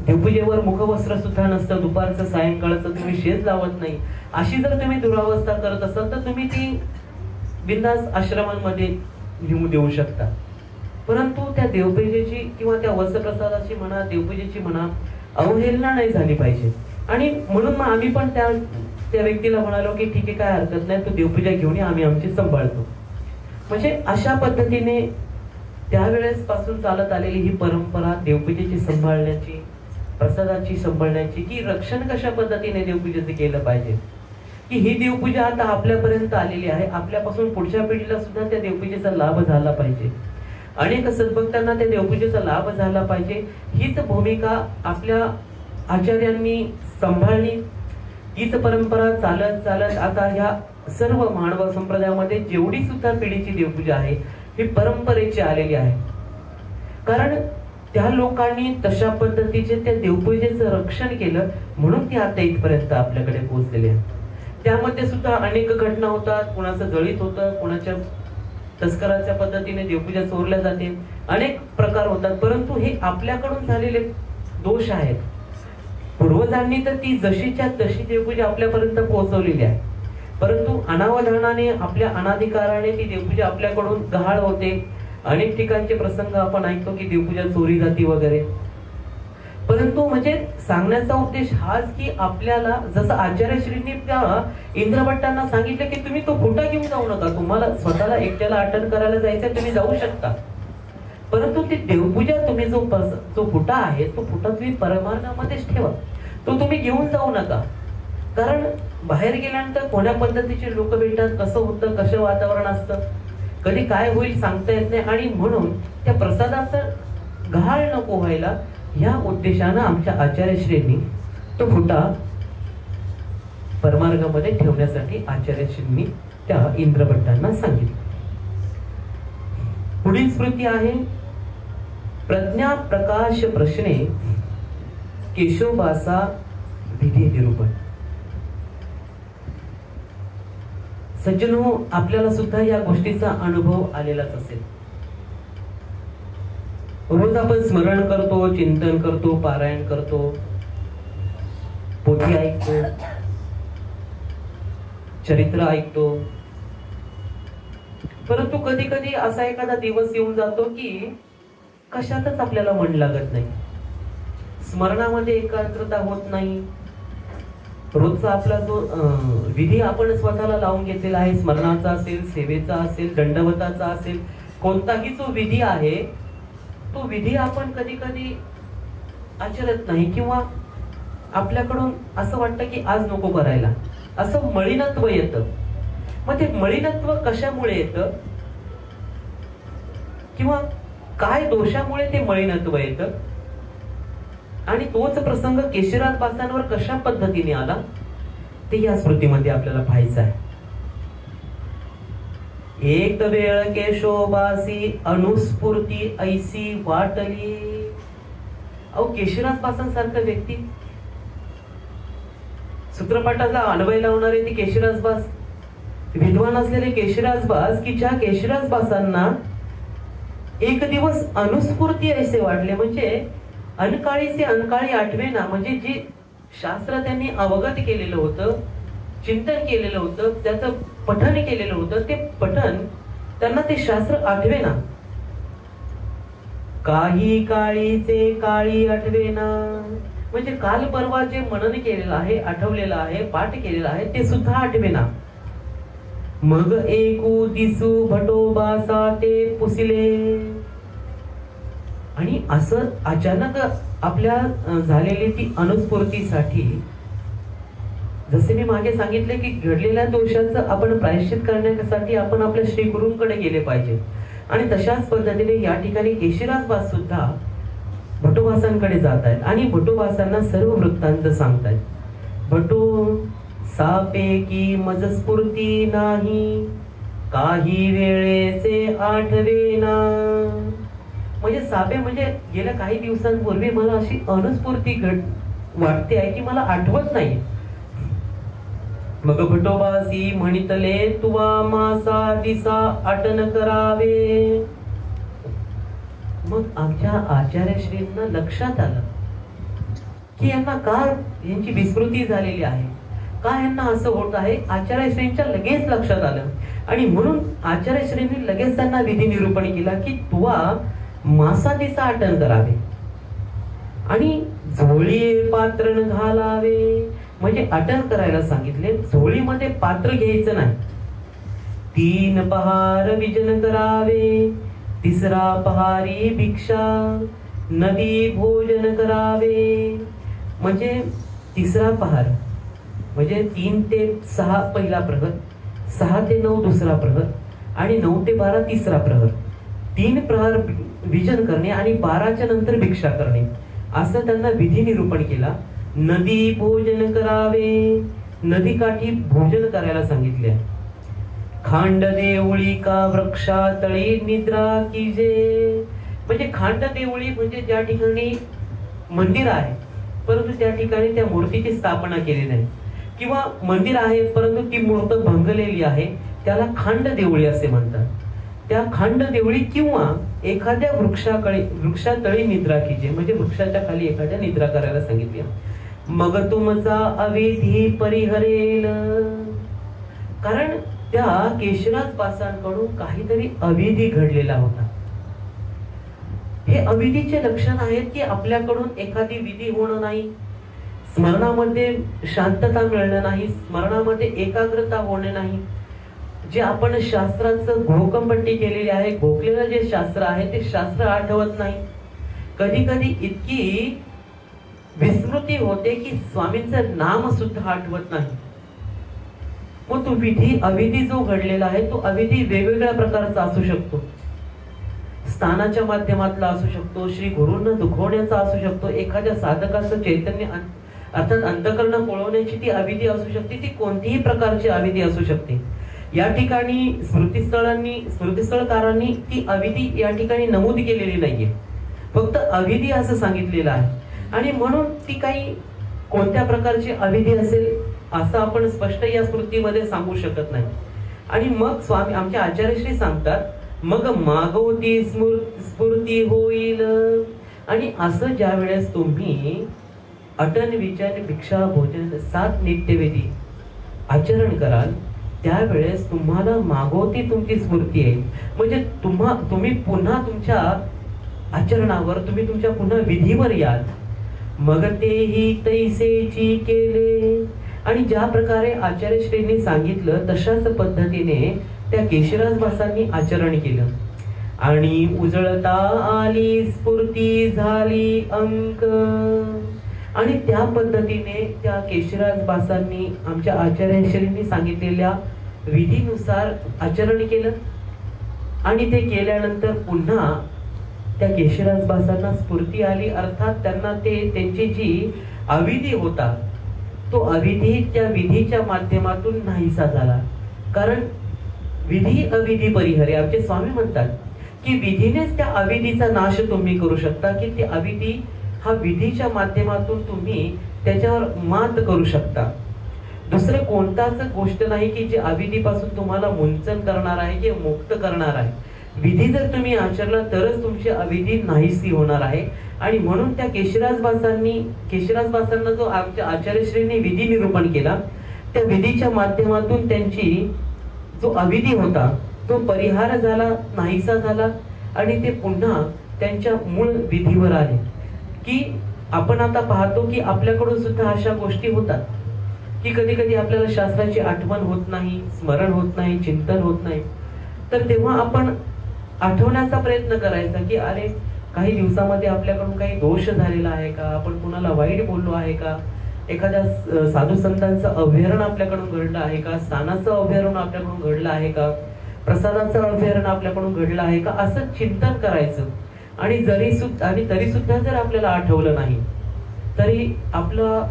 देवपूजेवर मुखवस्त्र सुद्धा नसतं, दुपारचं सायंकाळचं तुम्ही शेज लावत नाही, अशी जर तुम्ही दुरावस्था करत असाल तर तुम्ही ती बिंदास आश्रमांमध्ये लिहून देऊ शकता. परंतु त्या देवपूजेची किंवा त्या वस्त्रप्रसादाची म्हणा, देवपूजेची म्हणा, अवहेलना नाही झाली पाहिजे. आणि म्हणून मग आम्ही पण त्या व्यक्तीला म्हणालो की ठीक आहे, काय हरकत नाही, तू देवपूजा घेऊन ये, आम्ही आमची सांभाळतो. म्हणजे अशा पद्धतीने त्यावेळेस पासून चालत आलेली ही परंपरा देवपूजेची सांभाळण्याची, प्रसादाची सांभाळण्याची, की रक्षण कशा पद्धतीने देवपूजेचं केलं पाहिजे, की ही देवपूजा आता आपल्यापर्यंत आलेली आहे, आपल्यापासून पुढच्या पिढीला सुद्धा त्या देवपूजेचा लाभ झाला पाहिजे, अनेक सद्भक्तांना त्या देवपूजेचा लाभ झाला पाहिजे. हीच भूमिका आपल्या आचार्यांनी सांभाळली. हीच परंपरा चालत चालत आता ह्या सर्व मानव संप्रदायामध्ये जेवढी सुद्धा पिढीची देवपूजा आहे ही परंपरेची आलेली आहे. कारण त्या लोकांनी तशा पद्धतीचे त्या देवपूजेचं रक्षण केलं म्हणून ती आता इथपर्यंत आपल्याकडे पोहोचलेली आहे. त्यामध्ये सुद्धा अनेक घटना होतात, कुणाचं जळीत होतं, कुणाच्या तस्कराच्या पद्धतीने देवपूजा चोरल्या जाते, अनेक प्रकार होतात. परंतु हे आपल्याकडून झालेले दोष आहेत. पूर्वजांनी तर ती जशीच्या तशी देवपूजा आपल्यापर्यंत पोहोचवलेली आहे, परंतु अनावधानाने, आपल्या अनाधिकाराने ती देवपूजा आपल्याकडून गहाळ होते. अनेक ठिकाणचे प्रसंग आपण ऐकतो की देवपूजा चोरी जाती वगैरे. परंतु म्हणजे सांगण्याचा उद्देश हाच की आपल्याला जसं आचार्यश्रींनी त्या इंद्रभट्टांना सांगितलं की तुम्ही तो फुटा घेऊन जाऊ नका, तुम्हाला स्वतःला एकट्याला अटक करायला जायचं, तुम्ही जाऊ शकता, परंतु ती देवपूजा तुम्ही जो फुटा आहे तो फुटा तुम्ही परमार्गामध्येच ठेवा, तो तुम्ही घेऊन जाऊ नका. कारण बाहेर गेल्यानंतर कोण्या पद्धतीचे लोक भेटतात, कसं होतं, कसं वातावरण असतं, कधी काय होईल सांगता येत नाही. आणि म्हणून त्या प्रसादाचं गहाळ नको व्हायला या उद्देशानं आमच्या आचार्यश्रींनी तो फुटा परमार्गामध्ये ठेवण्यासाठी आचार्यश्रींनी त्या इंद्रभट्टांना सांगितलं. पुढील स्मृती आहे प्रज्ञा प्रकाश प्रश्ने केशवबासा विधी निरूपण. सज्जनो, आपल्याला सुद्धा या गोष्टीचा अनुभव आलेलाच असेल. रोज आपण स्मरण करतो, चिंतन करतो, पारायण करतो, पोथी ऐकतो, चरित्र ऐकतो, परंतु कधी कधी असा एखादा दिवस येऊन जातो की कशातच आपल्याला मन लागत नाही, स्मरणामध्ये एकाग्रता होत नाही. रोजचा आपला जो विधी आपण स्वतःला लावून घेतलेला आहे, स्मरणाचा असेल, सेवेचा असेल, दंडवताचा असेल, कोणताही जो विधी आहे तो विधी आपण कधी कधी आचरत नाही, किंवा आपल्याकडून असं वाटतं की आज नको करायला, असं मळीनत्व येतं. मग ते मळीनत्व कशामुळे येतं किंवा काय दोषामुळे ते मळीनत्व येतं, आणि तोच प्रसंग केशराज बासांवर कशा पद्धतीने आला ते या स्मृतीमध्ये आपल्याला पाहायचं आहे. एक वेळ केशोबासी अनुस्फूर्ती ऐसी वाटली. अहो, केशराज बासांसारखा व्यक्ती, सूत्रपाठाला अन्वय लावणारे ते केशराज बास, विद्वान असलेले केशराज बास, की ज्या केशराज बासांना एक दिवस अनुस्फूर्ती ऐसे वाटले, म्हणजे अनकाळीचे अनकाळी आठवेना, म्हणजे जे शास्त्र त्यांनी अवगत केलेलं होतं, चिंतन केलेलं होतं, त्याचं पठन केलेलं होतं, ते पठन त्यांना ते शास्त्र आठवेना. काही काळीचे काळी आठवेना, म्हणजे काल परवा जे मनन केलेलं आहे, आठवलेलं आहे, पाठ केलेलं आहे ते सुद्धा आठवेना. मग एकू दिसू भटोबासा ते पुसले. आणि असं अचानक आपल्या झालेली ती अनुस्फूर्तीसाठी, जसे मी मागे सांगितले की घडलेल्या दोषांचं आपण प्रायश्चित करण्यासाठी आपण आपल्या श्री गुरूंकडे गेले पाहिजे, आणि तशाच पद्धतीने या ठिकाणी केशराज बास सुद्धा भटोबासांकडे जात आहेत आणि भटोबासांना सर्व वृत्तांत सांगतायत. भटो सापेकी मज स्फूर्ती नाही, काही वेळेचे आठवेना. म्हणजे सापे म्हणजे गेल्या काही दिवसांपूर्वी मला अशी अनुस्फूर्ती वाटते आहे की मला आठवत नाही. मग भटोबासी म्हणितले तुवा मासा दिसा आटन करावे. मग आमच्या आचार्यश्रींना लक्षात आलं की यांना का यांची विस्मृती झालेली आहे, का यांना असं होत आहे. आचार्यश्रींच्या लगेच लक्षात आलं आणि म्हणून आचार्यश्रींनी लगेच त्यांना विधी निरूपण केला की तुवा मासा दिसा आटन करावे आणि झोळी पात्र घालावे. म्हणजे अटन करायला सांगितले. झोळीमध्ये पात्र घ्यायचं नाही. 3 पहार विजन करावे, 3रा पहारी भिक्षा नदी भोजन करावे. म्हणजे 3रा पहार म्हणजे 3 ते 6 पहिला प्रहर, 6 ते 9 दुसरा प्रहर आणि 9 ते 12 तिसरा प्रहर. 3 प्रहर विजन करणे आणि 12च्या नंतर भिक्षा करणे असं त्यांना विधी निरूपण केला. नदी भोजन करावे, नदी काठी भोजन करायला सांगितले. खांड देवळी का वृक्षातळी निद्रा कीजे. म्हणजे खांड देवळी म्हणजे ज्या ठिकाणी मंदिर आहे परंतु त्या ठिकाणी त्या मूर्तीची स्थापना केली नाही, किंवा मंदिर आहे परंतु ती मूर्त भंगलेली आहे, त्याला खांड देवळी असे म्हणतात. त्या खांड देवळी किंवा एखाद्या वृक्षातळी निद्रा कीजे म्हणजे वृक्षाच्या खाली एखाद्या निद्रा करायला सांगितली. मग तुमचा अविधी परिहरेल. कारण त्या केशराज बासांकडून काहीतरी अविधी घडलेला होता. हे अविधीचे लक्षण आहेत की आपल्याकडून एखादी विधी होणं नाही, स्मरणामध्ये शांतता मिळणं नाही, स्मरणामध्ये एकाग्रता होणे नाही. जे आपण शास्त्राचं घोकंपट्टी केलेली आहे, घोकलेलं जे शास्त्र आहे ते शास्त्र आठवत नाही. कधी कधी इतकी विस्मृती होते की स्वामींचं नाम सुद्धा आठवत नाही. मग तो विधी अविधी जो घडलेला आहे तो अविधी वेगवेगळ्या प्रकारचा असू शकतो. स्थानाच्या माध्यमातला असू शकतो, श्री गुरूंना दुखवण्याचा असू शकतो, एखाद्या साधकाचं चैतन्य अर्थात अंतःकरण पळवण्याची ती अविधी असू शकते. ती कोणतीही प्रकारची अविधी असू शकते. या ठिकाणी स्मृतिस्थळकारांनी ती अविधी या ठिकाणी नमूद केलेली नाहीये, फक्त अविधी असं सांगितलेलं आहे. आणि म्हणून ती काही कोणत्या प्रकारची अविधी असेल असं आपण स्पष्ट या स्मृतीमध्ये सांगू शकत नाही. आणि मग स्वामी आमचे आचार्यश्री सांगतात मग मागवती स्फूर्ती होईल. आणि असं ज्या वेळेस तुम्ही अटन विचन भिक्षा भोजन 7 नित्यविधी आचरण कराल त्यावेळेस तुम्हाला मागवती तुमची स्फूर्ती येईल. म्हणजे तुम्ही पुन्हा तुमच्या आचरणावर, तुम्ही तुमच्या पुन्हा विधीवर याल. मग तेही तैसेची केले. आणि ज्या प्रकारे आचार्यश्रींनी सांगितलं तशाच पद्धतीने त्या केशराज बासांनी आचरण केलं. आणि उजळता आली स्फूर्ती झाली अंक. आणि त्या पद्धतीने त्या केशराज बासांनी आमच्या आचार्यश्रींनी सांगितलेल्या विधीनुसार आचरण केलं. आणि ते केल्यानंतर पुन्हा त्या केशराज बासांना स्फूर्ती आली. अर्थात त्यांना त्यांची जी अविधी होता तो अविधी त्या विधीच्या माध्यमातून नाहीसा झाला. कारण विधी अविधी परिहरे. आमचे स्वामी म्हणतात की विधीनेच त्या अविधीचा नाश तुम्ही करू शकता, की ते अविधी हा विधीच्या माध्यमातून तुम्ही त्याच्यावर मात करू शकता. दुसरं कोणताच गोष्ट नाही की जे अविधीपासून तुम्हाला मुंचन करणार आहे किंवा मुक्त करणार आहे. विधी जर तुम्ही आचरला तरच तुमची अविधी नाहीसी होणार आहे. आणि म्हणून त्या केशराज बासांना जो आमच्या आचार्यश्रींनी विधी निरूपण केला त्या विधीच्या माध्यमातून त्यांची जो अविधी होता तो परिहार झाला, नाहीसा झाला. आणि ते पुन्हा त्यांच्या मूळ विधीवर आले. की आपण आता पाहतो की आपल्याकडून सुद्धा अशा गोष्टी होतात की कधी कधी आपल्याला शास्त्राची आठवण होत नाही, स्मरण होत नाही, चिंतन होत नाही. तर तेव्हा आपण आठवण्याचा प्रयत्न करायचा की अरे काही दिवसामध्ये आपल्याकडून काही दोष झालेला आहे का, आपण कुणाला वाईट बोललो आहे का, एखाद्या साधू संतांचं अवहेरण आपल्याकडून घडलं आहे का, स्थानाचं अवहेरण आपल्याकडून घडलं आहे का, प्रसादाचं अवहेरण आपल्याकडून घडलं आहे का, असं चिंतन करायचं. आणि तरी सुद्धा जर आपल्याला आठवलं नाही तरी आपलं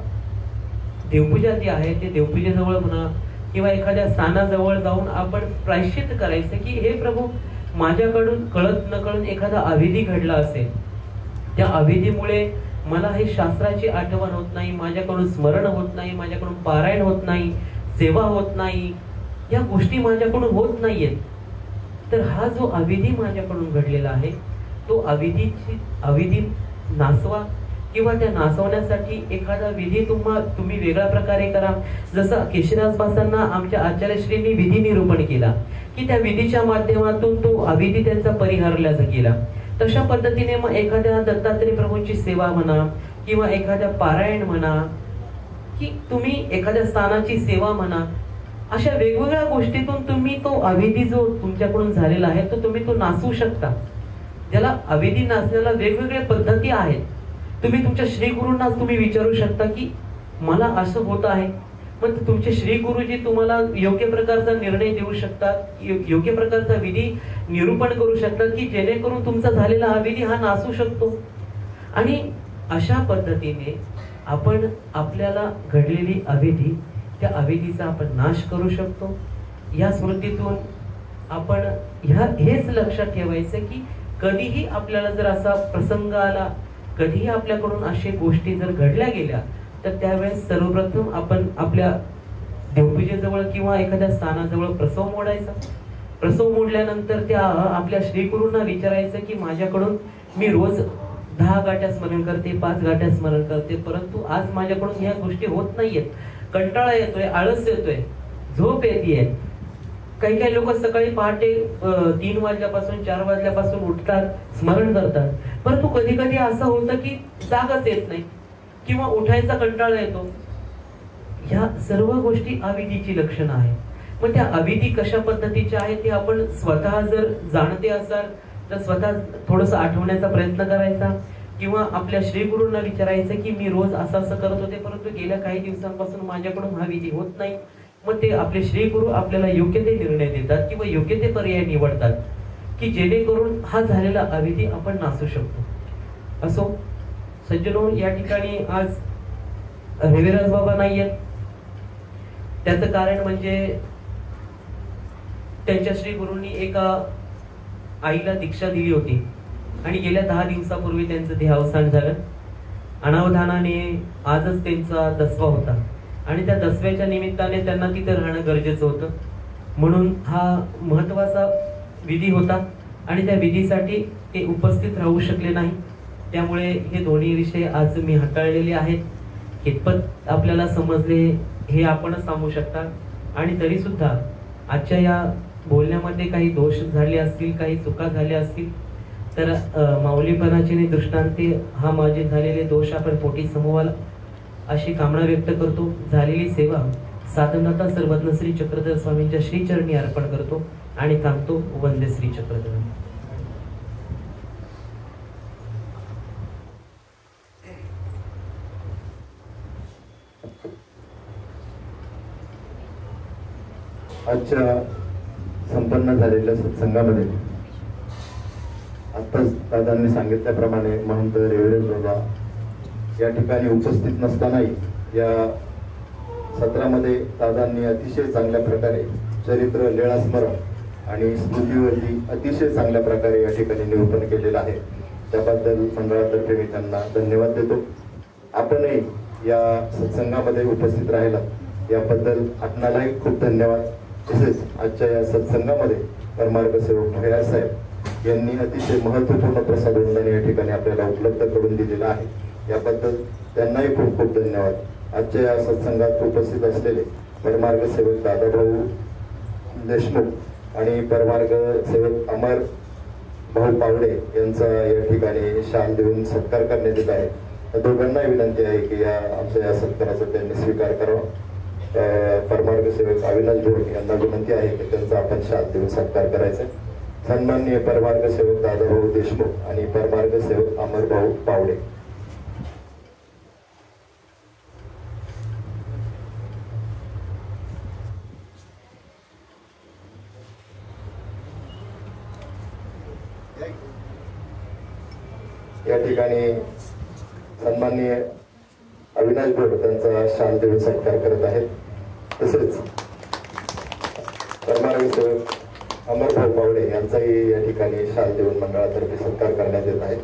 देवपूजा जी आहे ते देवपूजेजवळ म्हणा किंवा एखाद्या स्थानाजवळ जाऊन आपण प्रायश्चित करायचं की हे प्रभू, माझ्याकडून कळत नकळत एखादा अविधी घडला असेल, त्या अविधीमुळे मला हे शास्त्राची आठवण होत नाही, माझ्याकडून स्मरण होत नाही, माझ्याकडून पारायण होत नाही, सेवा होत नाही, या गोष्टी माझ्याकडून होत नाहीयेत, तर हा जो अविधी माझ्याकडून घडलेला आहे तो अविधी नासवा, किंवा त्या नासवण्यासाठी एखादा विधी तुम्ही वेगळ्या प्रकारे करा. जसं केशराज भासांना आमच्या आचार्यश्रींनी विधी निरूपण केला की त्या विधीच्या माध्यमातून तो अविधी त्यांचा परिहारला गेला. तशा पद्धतीने मग एखाद्या दत्तात्रय प्रभूंची सेवा म्हणा, किंवा एखाद्या पारायण म्हणा, की तुम्ही एखाद्या स्थानाची सेवा म्हणा, अशा वेगवेगळ्या गोष्टीतून तुम्ही तो अविधी जो तुमच्याकडून झालेला आहे तो तुम्ही तो नासवू शकता. ज्याला अविधी नासण्याला वेगवेगळ्या पद्धती आहेत. तुम्ही तुमच्या श्री गुरूंना तुम्ही विचारू शकता की मला असं होत आहे, मग तुमचे श्री गुरुजी तुम्हाला योग्य प्रकारचा निर्णय देऊ शकतात, योग्य प्रकारचा विधी निरूपण करू शकतात की जेणेकरून तुमचा झालेला अविधी हा नासू शकतो. आणि अशा पद्धतीने आपण आपल्याला घडलेली अविधी, त्या अविधीचा आपण नाश करू शकतो. या स्मृतीतून आपण हेच लक्षात ठेवायचं की कधीही आपल्याला जर असा प्रसंग आला, कधीही आपल्याकडून अशा गोष्टी जर घडल्या गेल्या, तर त्यावेळेस सर्वप्रथम आपण आपल्या देवपूजेजवळ किंवा एखाद्या स्थानाजवळ प्रसव मोडायचा. प्रसव मोडल्यानंतर त्या आपल्या श्रीगुरूंना विचारायचं की माझ्याकडून मी रोज 10 गाठ्या स्मरण करते, 5 गाठ्या स्मरण करते, परंतु आज माझ्याकडून ह्या गोष्टी होत नाहीयेत. कंटाळा येतोय, आळस येतोय, झोप येतेय. काही लोक सकाळी पहाटे 3 वाजल्यापासून 4 वाजल्यापासून उठतात, स्मरण करतात, परंतु कधी कधी असं होतं की जागच येत नाही किंवा उठायचा कंटाळा येतो. ह्या सर्व गोष्टी अविधीची लक्षणं आहे. मग त्या अविधी कशा पद्धतीच्या आहेत ते आपण स्वतः जर जाणते असाल तर स्वतः थोडंसं आठवण्याचा प्रयत्न करायचा, किंवा आपल्या श्रीगुरूंना विचारायचं की मी रोज असं करत होते, परंतु गेल्या काही दिवसांपासून माझ्याकडून हा विधी होत नाही. मग ते आपले श्रीगुरु आपल्याला योग्य ते निर्णय देतात किंवा योग्य ते पर्याय निवडतात की जेणेकरून हा झालेला अविधी आपण नासू शकतो. असो सज्जनो, या ठिकाणी आज रविराज बाबा नाहीयेत. त्याचं कारण म्हणजे त्यांच्या श्री गुरूंनी एका आईला दीक्षा दिली होती आणि गेल्या 10 दिवसापूर्वी त्यांचं देहावसान झालं. अनावधानाने आजच त्यांचा 10वा होता आणि त्या 10व्याच्या निमित्ताने त्यांना तिथे राहणं गरजेचं होतं. म्हणून हा महत्वाचा विधी होता आणि त्या विधीसाठी ते उपस्थित राहू शकले नाही. त्यामुळे हे दोन्ही विषय आज मी हाताळलेले आहेत. कितपत आपल्याला समजले हे आपणच सांगू शकता. आणि तरी सुद्धा आजच्या या बोलण्यामध्ये काही दोष झाले असतील, काही चुका झाल्या असतील तर माऊलीपणाचे दृष्टांती हा माझे झालेले दोष आपण पोटी समवाल अशी कामना व्यक्त करतो. झालेली सेवा साधनाता सर्वज्ञ श्री चक्रधर स्वामींच्या श्रीचरणी अर्पण करतो आणि थांबतो. वंदे श्री चक्रधर. आजच्या संपन्न झालेल्या सत्संगामध्ये आत्ताच दादांनी सांगितल्याप्रमाणे महंत रेवरेज बाबा या ठिकाणी उपस्थित नसतानाही या सत्रामध्ये दादांनी अतिशय चांगल्या प्रकारे चरित्र, लीळास्मरण आणि स्मृतीवरती अतिशय चांगल्या प्रकारे या ठिकाणी निरूपण केलेलं आहे. त्याबद्दल मंडळातर्फे मी त्यांना धन्यवाद देतो. आपणही या सत्संगामध्ये उपस्थित राहिलात याबद्दल आपणालाही खूप धन्यवाद. तसेच आजच्या या सत्संगामध्ये परमार्ग सेवक खैरा साहेब यांनी अतिशय महत्त्वपूर्ण प्रसाद या ठिकाणी आपल्याला उपलब्ध करून दिलेला आहे. याबद्दल त्यांनाही खूप खूप धन्यवाद. आजच्या या सत्संगात उपस्थित असलेले परमार्ग सेवक दादाभाऊ देशमुख आणि परमार्ग सेवक अमर भाऊ पावडे यांचा या ठिकाणी शाल देऊन सत्कार करण्यात येत आहे. त्या दोघांनाही विनंती आहे की आमच्या या सत्काराचा त्यांनी स्वीकार करावा. परमार्ग सेवक अविनाश भोर यांना विनंती आहे की त्यांचा आपण शाल देऊन सत्कार करायचा. सन्माननीय परमार्ग सेवक दादाभाऊ देशमुख आणि परमार्ग सेवक अमर भाऊ पावडे. या ठिकाणी सन्माननीय अविनाश भोर त्यांचा शाल देऊन सत्कार करत आहेत. तसेच परमार्ग सेवक अमर भाऊ पावडे यांचाही या ठिकाणी शाल देऊन मंडळातर्फे सत्कार करण्यात येत आहे.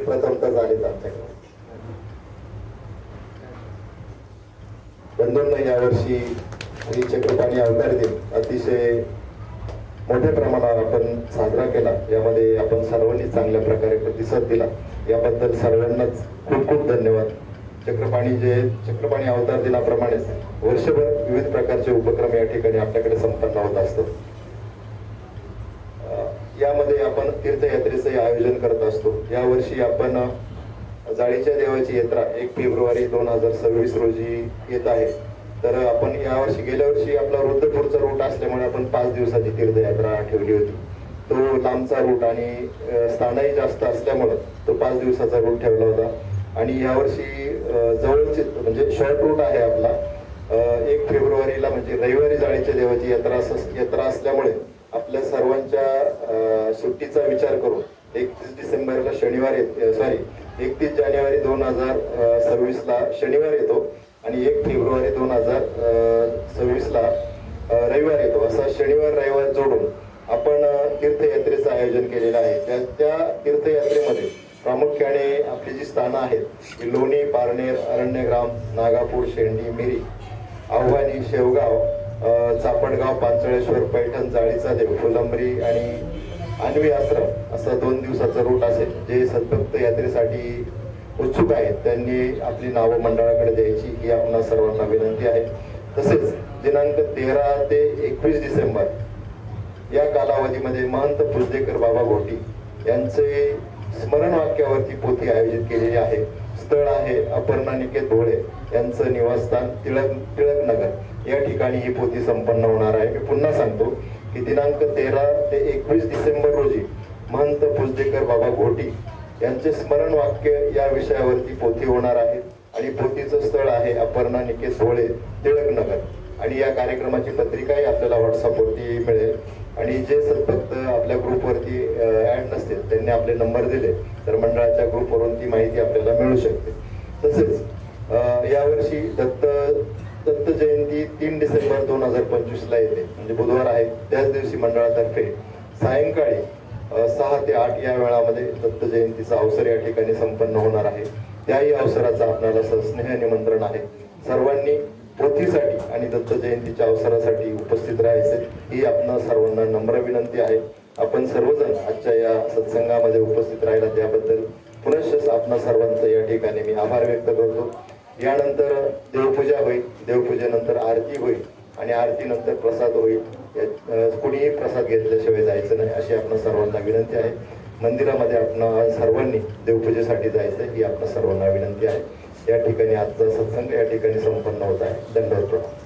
प्रथम तर झालेच आमच्याकडे. यावर्षी श्री चक्रपाणी अवतार दिन अतिशय मोठ्या प्रमाणावर आपण साजरा केला. यामध्ये आपण सर्वांनी चांगल्या प्रकारे प्रतिसाद दिला, याबद्दल सर्वांनाच खूप खूप धन्यवाद. चक्रपाणी अवतार दिनाप्रमाणेच वर्षभर विविध प्रकारचे उपक्रम या ठिकाणी आपल्याकडे संपन्न होत असतात. यामध्ये आपण तीर्थयात्रेचे आयोजन करत असतो. यावर्षी आपण जाळीच्या देवाची यात्रा 1 फेब्रुवारी 2026 रोजी येत आहे. तर आपण यावर्षी गेल्या वर्षी आपला रुद्रपूरचा रूट असल्यामुळे आपण 5 दिवसाची तीर्थयात्रा ठेवली होती. तो लांबचा रूट आणि स्थानही जास्त असल्यामुळे तो 5 दिवसाचा रूट ठेवला होता. आणि यावर्षी जवळचे म्हणजे शॉर्ट रूट आहे आपला. 1 फेब्रुवारीला म्हणजे रविवारी जाळीच्या देवाची यात्रा असल्यामुळे आपल्या सर्वांच्या सुट्टीचा विचार करून 31 डिसेंबरला शनिवार 31 जानेवारी 2026ला शनिवार येतो आणि 1 फेब्रुवारी 2026ला रविवार येतो. असा शनिवार रविवार जोडून आपण तीर्थयात्रेचं आयोजन केलेलं आहे. त्या तीर्थयात्रेमध्ये प्रामुख्याने आपली जी स्थानं आहेत लोणी, पारनेर, अरण्यग्राम, नागापूर, शेंडी, मिरी, आव्हानी, शेवगाव, चापडगाव, पांचळेश्वर, पैठण, जाळीचा देव, फुलंब्री आणि आणवी आश्रम असा 2 दिवसाचा रूट असेल. जे सद्भक्त यात्रेसाठी उत्सुक आहेत त्यांनी आपली नावं मंडळाकडे द्यायची ही आपणा सर्वांना विनंती आहे. तसेच दिनांक 13 ते 21 डिसेंबर या कालावधीमध्ये महंत पुजदेकर बाबा घोटी यांचे स्मरण वाक्यावरती पोथी आयोजित केलेली आहे. स्थळ आहे अपर्णा निकेत भोळे यांचं निवासस्थान टिळक नगर या ठिकाणी ही पोथी संपन्न होणार आहे. मी पुन्हा सांगतो की दिनांक 13 ते 21 डिसेंबर रोजी महंत पुजदेकर बाबा घोटी यांचे स्मरण वाक्य या विषयावरती पोथी होणार आहे. आणि पोथीचं स्थळ आहे अपर्णा निकेत भोळे, टिळक नगर. आणि या कार्यक्रमाची पत्रिकाही आपल्याला व्हॉट्सअपवरती मिळेल. आणि जे सद्भक्त आपल्या ग्रुपवरती ऍड नसतील त्यांनी आपले नंबर दिले तर मंडळाच्या ग्रुपवरून ती माहिती आपल्याला मिळू शकते. तसेच यावर्षी दत्त जयंती 3 डिसेंबर 2025ला येते म्हणजे बुधवार आहे. त्याच दिवशी मंडळातर्फे सायंकाळी 6 ते 8 या वेळामध्ये दत्त जयंतीचा अवसर या ठिकाणी संपन्न होणार आहे. त्याही अवसराचा आपल्याला सस्नेह निमंत्रण आहे. सर्वांनी पोथीसाठी आणि दत्त जयंतीच्या अवसरासाठी उपस्थित राहायचे ही आपणा सर्वांना नम्र विनंती आहे. आपण सर्वजण आजच्या या सत्संगामध्ये उपस्थित राहिला त्याबद्दल पुनश्च आपणा सर्वांचं या ठिकाणी मी आभार व्यक्त करतो. यानंतर देवपूजा होईल, देवपूजेनंतर आरती होईल आणि आरतीनंतर प्रसाद होईल. कुणीही प्रसाद घेतल्याशिवाय जायचं नाही अशी आपणा सर्वांना विनंती आहे. मंदिरामध्ये आपणा सर्वांनी देवपूजेसाठी जायचं ही आपणा सर्वांना विनंती आहे. या ठिकाणी आजचा सत्संग या ठिकाणी संपन्न होत आहे. दंडवत प्रणाम.